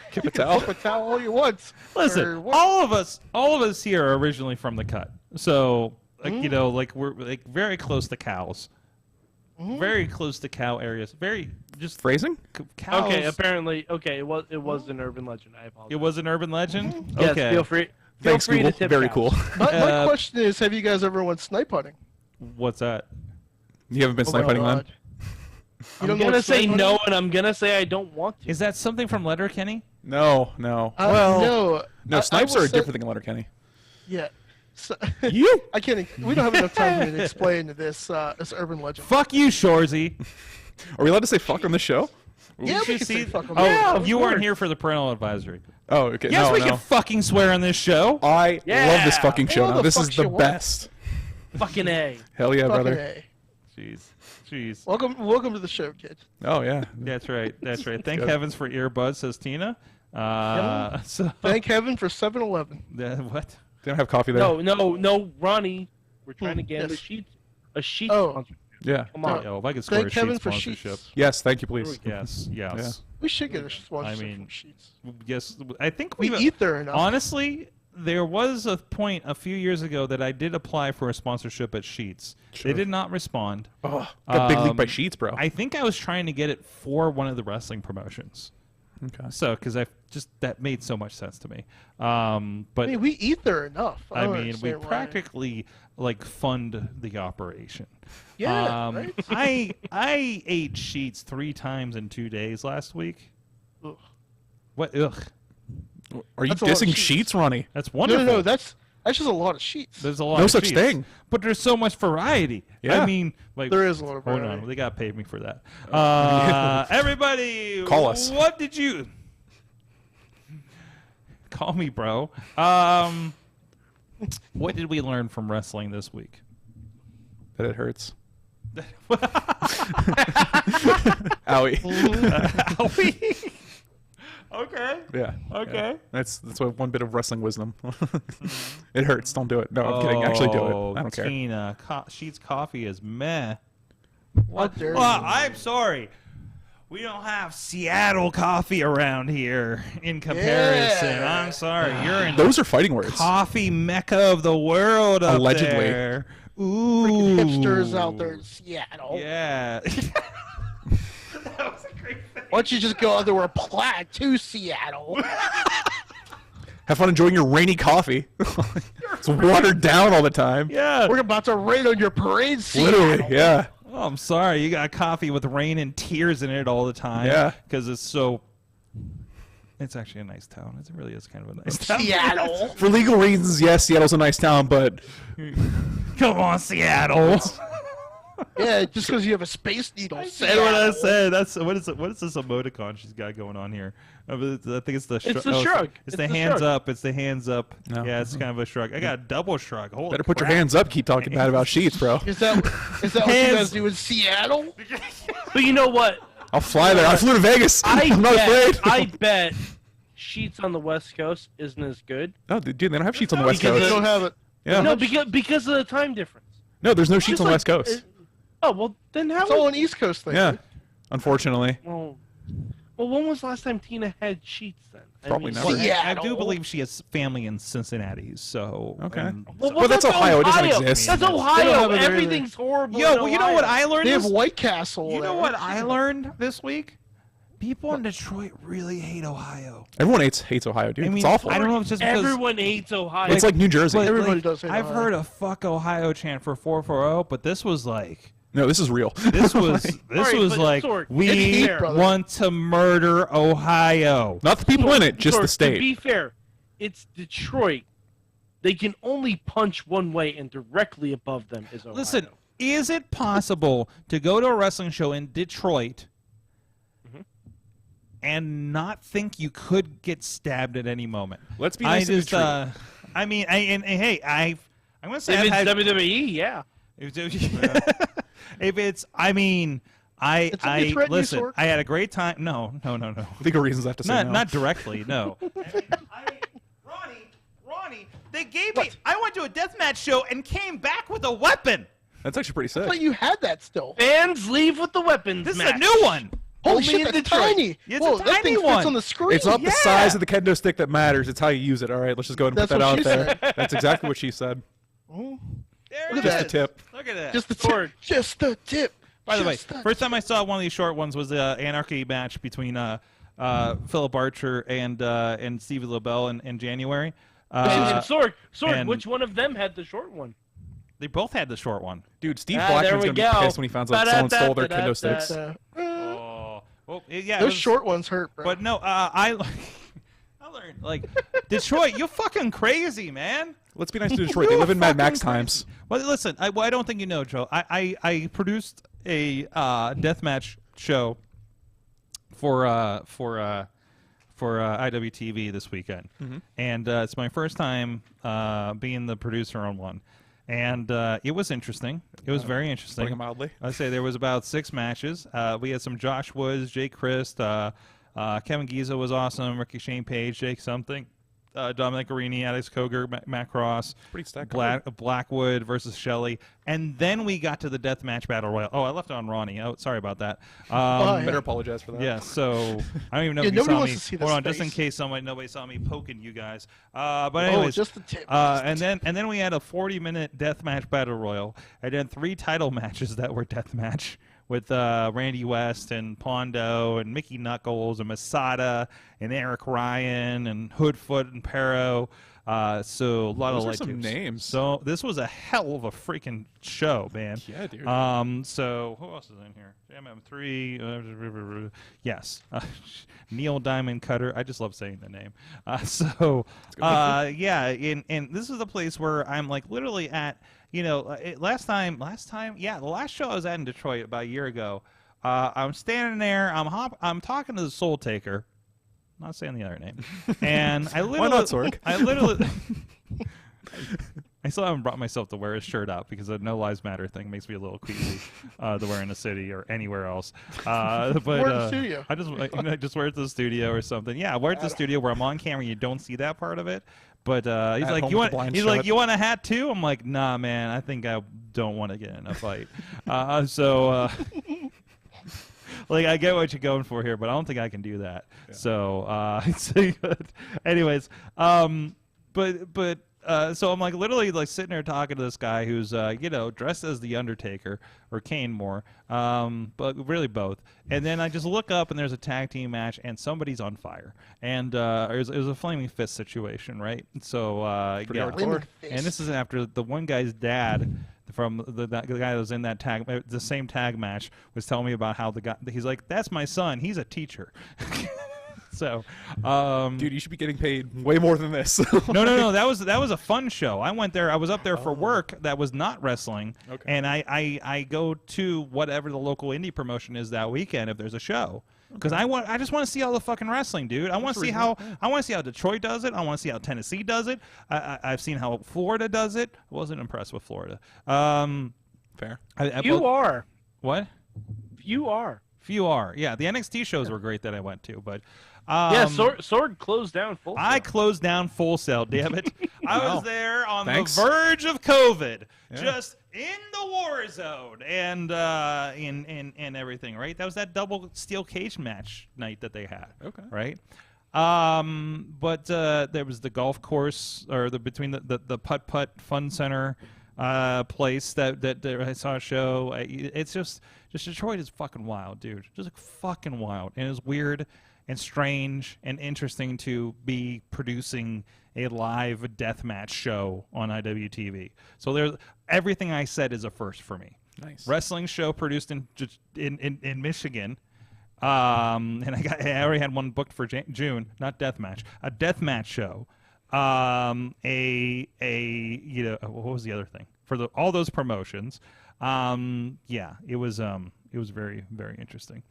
all you want. Listen, all of us here are originally from the cut, so you know, like we're like very close to cows, very close to cow areas, very just phrasing. Cows. Okay, apparently, it was an urban legend. I apologize. It was an urban legend. Yes, Okay, feel free. Thanks, free Google. to tip Very cows. cool. My question is, have you guys ever went snipe hunting? What's that? You haven't been snipe hunting, man? I'm gonna say no, and I'm gonna say I don't want to. Is that something from Letterkenny? No. No, snipes are a different thing in Letterkenny. Yeah. So, You? I can't. We don't have enough time for me to explain this this urban legend. Fuck you, Shorzy. Are we allowed to say fuck on the show? Yeah, we should can say fuck on Oh, that. you weren't here for the parental advisory. Oh, okay. Yes, no, we no. can fucking swear on this show. I love this fucking show All now. the This is fuck the you want. best. Fucking A. Hell yeah, Fucking brother. A. Jeez. Welcome to the show, kid. Oh yeah. That's right. That's right. Thank good. heavens for earbuds, says Tina. So Thank heaven for 7-Eleven. what? They don't have coffee there. No, Ronnie. We're trying to get yes. a sheet Oh. sponsorship. Yeah. Come on. If I could score a Thank heaven sheet for sponsorship. sheets. Yes, thank you, please. Yes. Yes. We should get a sponsorship I mean, from Sheets. Yes. I think We we've eat there enough. Honestly, there was a point a few years ago that I did apply for a sponsorship at Sheets. Sure. They did not respond. Oh, got big league by Sheets, bro. I think I was trying to get it for one of the wrestling promotions. Okay. So, because that made so much sense to me. But I mean, we eat there enough. I don't mean, we understand why. practically like fund the operation. Yeah, right? I ate Sheets 3 times in 2 days last week. Ugh. What? Ugh. Are you That's a lot of dissing sheets. Sheets, Ronnie? That's wonderful. No, that's just a lot of sheets. There's a lot. No of such sheets. thing. But there's so much variety. Yeah. I mean, like There is a lot of hold variety. on, they got paid me for that. Everybody, Call us. What did you call me, bro? What did we learn from wrestling this week? That it hurts. Owie. Owie. Okay. Yeah. Okay. Yeah. That's one bit of wrestling wisdom. It hurts. Don't do it. No, I'm kidding. Actually do it. I don't care. Tina, Sheets coffee is meh. What? Dare Well, you. I'm sorry. We don't have Seattle coffee around here in comparison. Yeah. I'm sorry. You're in Those are fighting words. coffee mecca of the world up Allegedly. there. Ooh. Hipsters out there in Seattle. Yeah. Why don't you just go out there wear plaid to Seattle? Have fun enjoying your rainy coffee. It's watered down all the time. Yeah. We're about to rain on your parade, Seattle. Literally, yeah. Oh, I'm sorry. You got coffee with rain and tears in it all the time. Yeah. Because it's so... It's actually a nice town. It really is kind of a nice town. Seattle. For legal reasons, yes, Seattle's a nice town, but Come on, Seattle. Yeah, just because you have a space needle. Said what I said. That's what is it? What is this emoticon she's got going on here? I think it's the. It's the shrug. It's the hands shrug. up. It's the hands up. No. Yeah, it's kind of a shrug. I got a double shrug. Holy better put your crap. hands up. Keep talking bad about Sheets, bro. Is that what you guys do in Seattle? But you know what? I'll fly there. I flew to Vegas. I I'm not afraid. I bet Sheets on the West Coast isn't as good. No, dude, they don't have Sheets on the West Because they Coast. don't have it. Yeah. No, because of the time difference. No, there's no Sheets Just on the like- West Coast. Oh well, then how? It's all an East Coast thing. Yeah, unfortunately. Well, when was the last time Tina had Sheets then? Probably never. Well, I do Seattle. believe she has family in Cincinnati, so Okay. and- Well, that's Ohio. It doesn't exist. That's They don't Ohio. have it there Everything's horrible. Yo, in well, you know what Ohio. I learned? They have this- White Castle. You know there. what I learned this week? People in Detroit really hate Ohio. Everyone hates Ohio, dude. I mean, it's awful. I don't know if it's just because Everyone hates Ohio. It's like New Jersey. but, Everybody does hate I've Ohio. heard a "fuck Ohio" chant for 440, but this was like. No, this is real. This was Alright, but like Sorg, It's we heat, brother. want to murder Ohio. Not the people in it, just Sorg, the state. To be fair, it's Detroit. They can only punch one way, and directly above them is Ohio. Listen, is it possible to go to a wrestling show in Detroit and not think you could get stabbed at any moment? Let's be nice and I mean, hey, I'm gonna say if I've it's had, WWE, yeah. If it's, I mean, I listen. I had a great time. No. Legal reasons I have to say no. Not directly. No. Ronnie, they gave me. I went to a deathmatch show and came back with a weapon. That's actually pretty sick. But you had that still. Fans leave with the weapons. This match. is a new one. Holy shit, that's tiny. It's Whoa, a that tiny thing one. fits on the screen. It's not the size of the kendo stick that matters. It's how you use it. All right, let's just go ahead and put that out there. That's exactly what she said. Look Just at that. the tip. Look at that. Just the tip. Just the tip. By the way, first time I saw one of these short ones was the Anarchy match between Philip Archer and Stevie LaBelle in January. And Sorg, and- which one of them had the short one? They both had the short one. Dude, Steve Blackman's going to be pissed when he finds out someone stole their kendo sticks. Well, yeah, Those short ones hurt, bro. But no, I learned, like, Detroit, you're fucking crazy, man. Let's be nice to Detroit. They live in Mad Max times. Well, listen, I don't think you know, Joe. I produced a deathmatch show for IWTV this weekend, and it's my first time being the producer on one. And it was interesting. It was very interesting. Putting it mildly. I'd say there was about 6 matches. We had some Josh Woods, Jake Christ, Kevin Giza was awesome, Ricky Shane Page, Jake something, Dominic Arini, Alex Koger, Matt Cross, pretty stacked. Blackwood versus Shelley. And then we got to the deathmatch battle royal. Oh, I left it on Ronnie. Oh, sorry about that. Better apologize for that. Yeah, so I don't even know if you saw me. Hold on, just in case nobody saw me poking you guys. But anyways, just the tip. and then we had a 40-minute deathmatch battle royal, and then 3 title matches that were deathmatch with Randy West and Pondo and Mickey Knuckles and Masada and Eric Ryan and Hoodfoot and Pero. So a lot Those of are some names. So this was a hell of a freaking show, man. Yeah, dude. So who else is in here? MM3. Yes. Neil Diamond Cutter. I just love saying the name. Yeah, and this is a place where I'm like literally at. You know, last time, the last show I was at in Detroit about a year ago, I'm standing there, I'm talking to the Soul Taker, not saying the other name, and I literally, Why not, Sorg? I still haven't brought myself to wear his shirt out because the No Lives Matter thing makes me a little queasy to wear in the city or anywhere else. But wear it in the studio. I just wear it to the studio or something. Yeah, wear it to the studio where I'm on camera and you don't see that part of it. But he's like, you want a hat too? I'm like, nah, man. I think I don't want to get in a fight. Like, I get what you're going for here, but I don't think I can do that. Yeah. So, anyways, so I'm like literally like sitting there talking to this guy who's dressed as the Undertaker or Kane more, but really both. And then I just look up and there's a tag team match and somebody's on fire, and it was a flaming fist situation, right? So hardcore. And this is after the one guy's dad from the guy that was in that the same tag match was telling me about how he's like, that's my son, he's a teacher. So, dude, you should be getting paid way more than this. No. That was a fun show. I went there. I was up there for work. That was not wrestling. Okay. And I go to whatever the local indie promotion is that weekend if there's a show. Because I just want to see all the fucking wrestling, dude. I want to see how Detroit does it. I want to see how Tennessee does it. I've seen how Florida does it. I wasn't impressed with Florida. Fair. You are. What? You are. Few are. Yeah, the NXT shows were great that I went to, but Sword closed down full sale. I closed down Full Sail, damn it. I was there on the verge of COVID, just in the war zone and everything, right? That was that double steel cage match night that they had. Okay. Right? But there was the golf course or between the putt fun center place that I saw a show. It's just Detroit is fucking wild, dude. Just like fucking wild. And it's weird and strange and interesting to be producing a live deathmatch show on IWTV. So there's everything I said is a first for me. Nice. Wrestling show produced in Michigan. And I already had one booked for June, not deathmatch, a deathmatch show. What was the other thing for all those promotions? It was very, very interesting.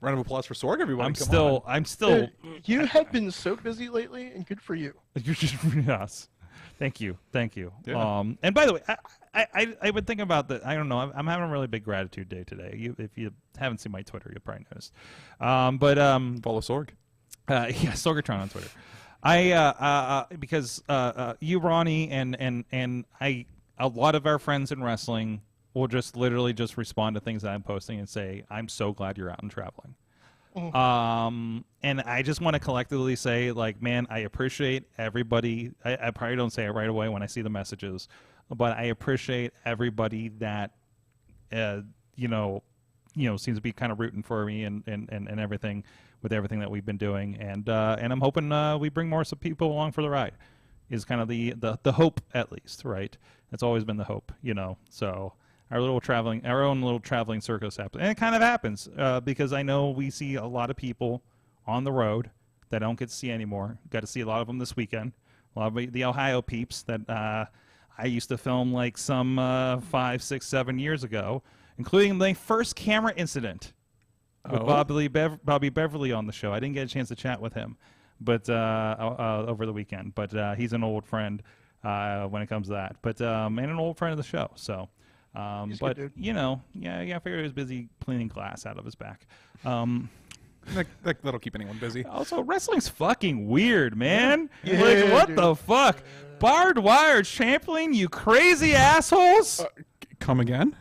Round of applause for Sorg, everybody. I'm still. Dude, you have been so busy lately, and good for you. You're just yes. Thank you. Yeah. And by the way, I've been thinking about that. I don't know. I'm having a really big gratitude day today. If you haven't seen my Twitter, you'll probably notice. Follow Sorg. Yeah, Sorgatron on Twitter. Because you, Ronnie, and I, a lot of our friends in wrestling will just literally just respond to things that I'm posting and say, "I'm so glad you're out and traveling." And I just want to collectively say, like, man, I appreciate everybody. I probably don't say it right away when I see the messages, but I appreciate everybody that, seems to be kind of rooting for me and everything with everything that we've been doing. And I'm hoping we bring more people along for the ride. Is kind of the hope, at least, right? That's always been the hope, So our own little traveling circus happens, and it kind of happens because I know we see a lot of people on the road that I don't get to see anymore. Got to see a lot of them this weekend. A lot of the Ohio peeps that I used to film like some 5, 6, 7 years ago, including the first camera incident with Bobby Beverly on the show. I didn't get a chance to chat with him, but over the weekend. But he's an old friend when it comes to that. But and an old friend of the show. So. But I figured he was busy cleaning glass out of his back. That'll keep anyone busy. Also, wrestling's fucking weird, man. Yeah, like, what dude. the fuck? Barbed wire champion, you crazy assholes! Come again?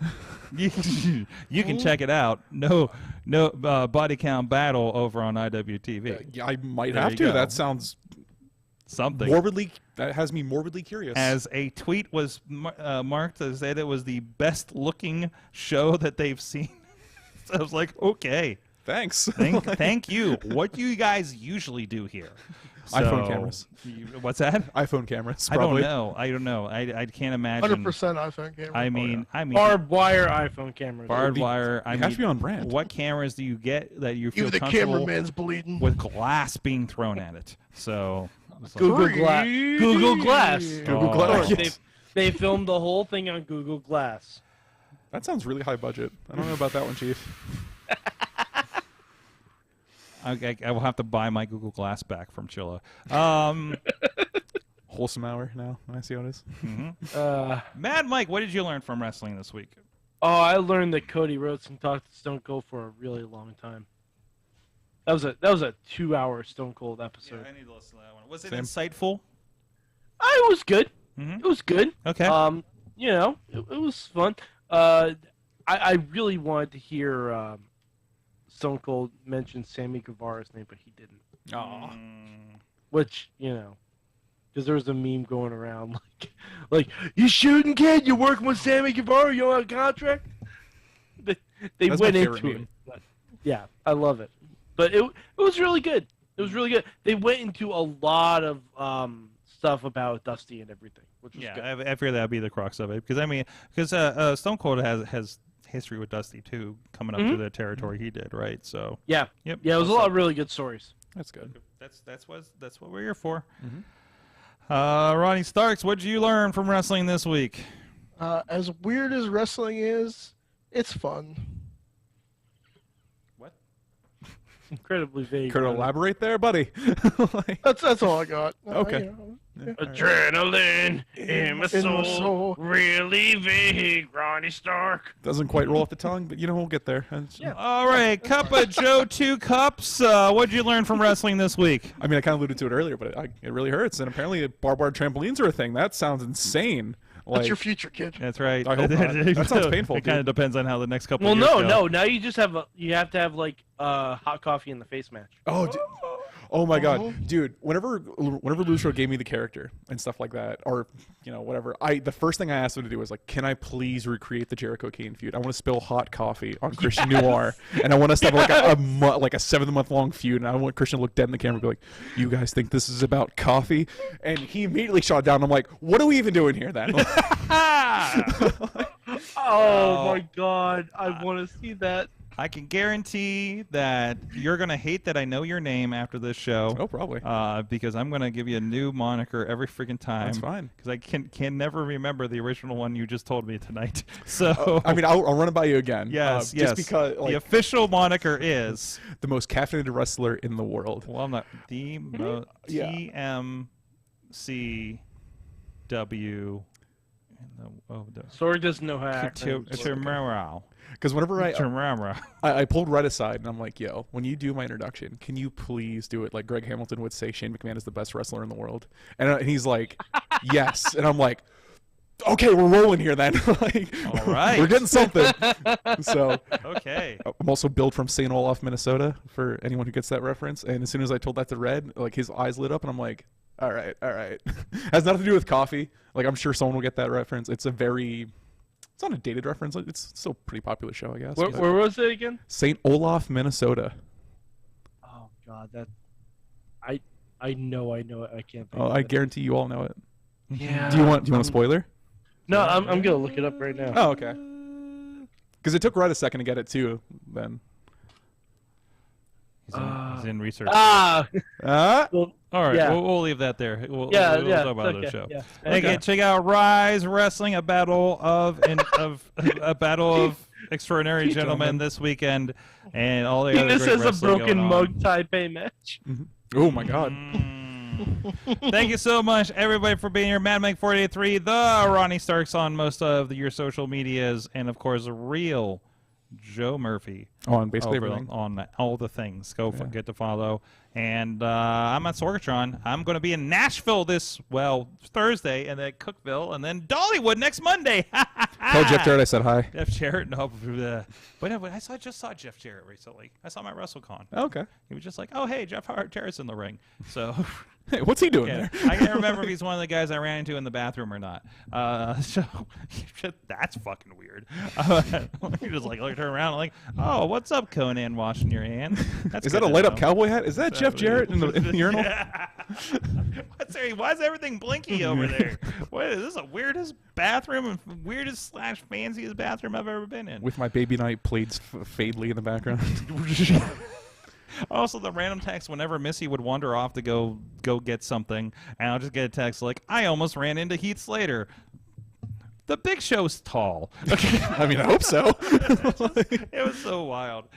You can check it out. No body count battle over on IWTV. Yeah, I might There have you to. go. That sounds something. That has me morbidly curious. As a tweet was marked to say that it was the best looking show that they've seen. So I was like, okay. Thanks. Thank you. What do you guys usually do here? iPhone cameras. What's that? iPhone cameras. Probably. I don't know. I can't imagine. 100% iPhone camera. I mean, barbed wire iPhone cameras. Barbed wire. You have to be on brand. What cameras do you get that you feel Even the comfortable cameraman's bleeding. with glass being thrown at it? So Google Glass. Google Glass. Google Glass. Yes. They filmed the whole thing on Google Glass. That sounds really high budget. I don't know about that one, Chief. I will have to buy my Google Glass back from Chilla. Wholesome hour now. I see how it is. Mm-hmm. Mad Mike, what did you learn from wrestling this week? Oh, I learned that Cody Rhodes can talk to Stone Cold for a really long time. That was a 2-hour Stone Cold episode. Yeah, I need to listen to that one. Was it insightful? It was good. Mm-hmm. It was good. Okay. It was fun. I really wanted to hear Stone Cold mention Sammy Guevara's name, but he didn't. Aw. Which, because there was a meme going around like you shooting kid, you're working with Sammy Guevara, you're on a contract. They That's went my into favorite it. meme. But, yeah, I love it. But it was really good. It was really good. They went into a lot of stuff about Dusty and everything, which was good. I figured that would be the crux of it because Stone Cold has history with Dusty too, coming up to the territory he did, right? So yeah, yep. Yeah, it was a lot of really good stories. That's good. That's what we're here for. Mm-hmm. Ronnie Starks, what did you learn from wrestling this week? As weird as wrestling is, it's fun. What? Incredibly vague. Could elaborate there, buddy? That's all I got. Okay. Adrenaline in my soul, really vague, Ronnie Stark. Doesn't quite roll off the tongue, but we'll get there. All right, Cup of Joe, 2 cups. What did you learn from wrestling this week? I mean, I kind of alluded to it earlier, but it really hurts. And apparently, barbed wire trampolines are a thing. That sounds insane. That's your future, kid. That's right. I hope not. That sounds painful. It kind of depends on how the next couple. Well, of years go. no. Now you just have you have to have like hot coffee in the face match. Oh my God, dude! Whenever Lucho gave me the character and stuff like that, or whatever, the first thing I asked him to do was like, can I please recreate the Jericho Kane feud? I want to spill hot coffee on Christian Noir, and I want us to have like a 7-month-long feud, and I want Christian to look dead in the camera and be like, "You guys think this is about coffee?" And he immediately shot down. I'm like, "What are we even doing here then?" Oh my God, I want to see that. I can guarantee that you're going to hate that I know your name after this show. Oh, probably. Because I'm going to give you a new moniker every freaking time. That's fine. Because I can never remember the original one you just told me tonight. So I mean, I'll run it by you again. Yes, Just because the official moniker is the most caffeinated wrestler in the world. Well, I'm not the TMC. W. Sorg doesn't know how to act. Because whenever I pulled Red aside and I'm like, yo, when you do my introduction, can you please do it like Greg Hamilton would say Shane McMahon is the best wrestler in the world? And he's like, yes. And I'm like, okay, we're rolling here then. Like, all right. We're getting something. So okay. I'm also Bill from St. Olaf, Minnesota, for anyone who gets that reference. And as soon as I told that to Red, like his eyes lit up and I'm like, all right. Has nothing to do with coffee. Like I'm sure someone will get that reference. It's not a dated reference. It's still a pretty popular show, I guess. Where was it again? St. Olaf, Minnesota. Oh God, that I know it. I can't. Oh, I guarantee you all know it. Yeah. Do you want a spoiler? No, I'm gonna look it up right now. Oh, okay. Because it took Red a second to get it too. Then. He's in research. Well, all right, yeah. we'll leave that there. We'll talk about the show. Yeah. Okay, check out Ryse Wrestling, a battle of extraordinary gentlemen this weekend, and all the other This great is a wrestling broken going mug on. Taipei match. Mm-hmm. Oh my God. Thank you so much, everybody, for being here. Mad Mike 483, the Ronnie Starks on most of your social medias, and of course, real Joe Murphy. On basically everything. On all the things. Get to follow. And I'm at Sorgatron. I'm going to be in Nashville Thursday, and then Cookville, and then Dollywood next Monday. Tell Jeff Jarrett I said hi. Jeff Jarrett, no. But I just saw Jeff Jarrett recently. I saw him at WrestleCon. Oh, okay. He was just like, oh, hey, Jeff Jarrett's in the ring. So... Hey, what's he doing there? I can't remember if he's one of the guys I ran into in the bathroom or not. So that's fucking weird. You just like turn around like, oh, what's up, Conan? Washing your hands. Is that a light up cowboy hat? Is that Jeff Jarrett in the urinal? Yeah. Why is everything blinky over there? What is this? The weirdest bathroom and weirdest / fanciest bathroom I've ever been in. With my baby night played fadely in the background. Also, the random text whenever Missy would wander off to go get something, and I'll just get a text like, I almost ran into Heath Slater. The Big Show's tall. I mean, I hope so. It was so wild.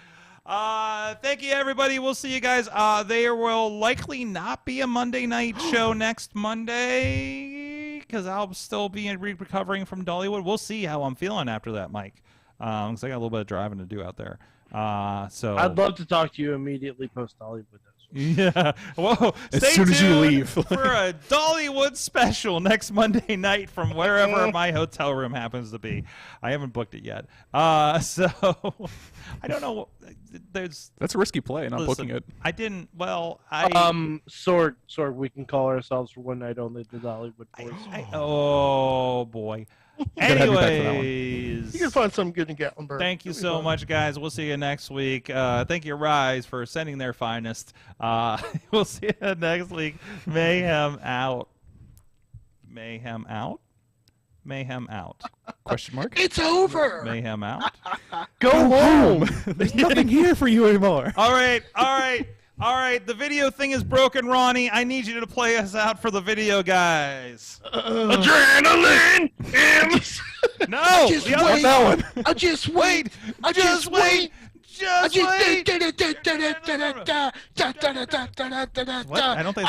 Thank you, everybody. We'll see you guys. There will likely not be a Monday night show next Monday because I'll still be recovering from Dollywood. We'll see how I'm feeling after that, Mike. Because I got a little bit of driving to do out there. So I'd love to talk to you immediately post Dollywood. Yeah. Whoa. As soon as you leave. For a Dollywood special next Monday night from wherever my hotel room happens to be. I haven't booked it yet. So I don't know. That's a risky play, not booking it. I didn't. Well, Sword. We can call ourselves for one night only the Dollywood Boys. Oh boy. Anyways, you can find something good in Gatlinburg. Thank you so much, guys. We'll see you next week. Thank you, Ryse, for sending their finest. We'll see you next week. Mayhem out. Mayhem out. Mayhem out. Question mark? It's over. Mayhem out. Go home. There's nothing here for you anymore. All right. The video thing is broken, Ronnie. I need you to play us out for the video, guys. Adrenaline. No. I just wait. I just wait. I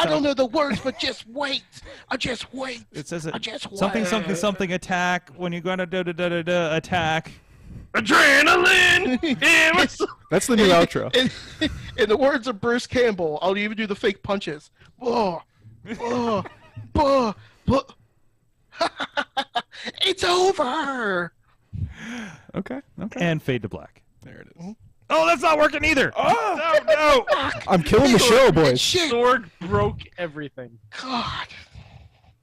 don't know the words, but just wait. I just wait. It says it. I just wait. Something attack when you're gonna attack. Adrenaline. That's the new outro. In the words of Bruce Campbell, I'll even do the fake punches. It's over. Okay. And fade to black. There it is. Oh, that's not working either. Oh no! I'm killing the show, boys. Sword broke everything. God.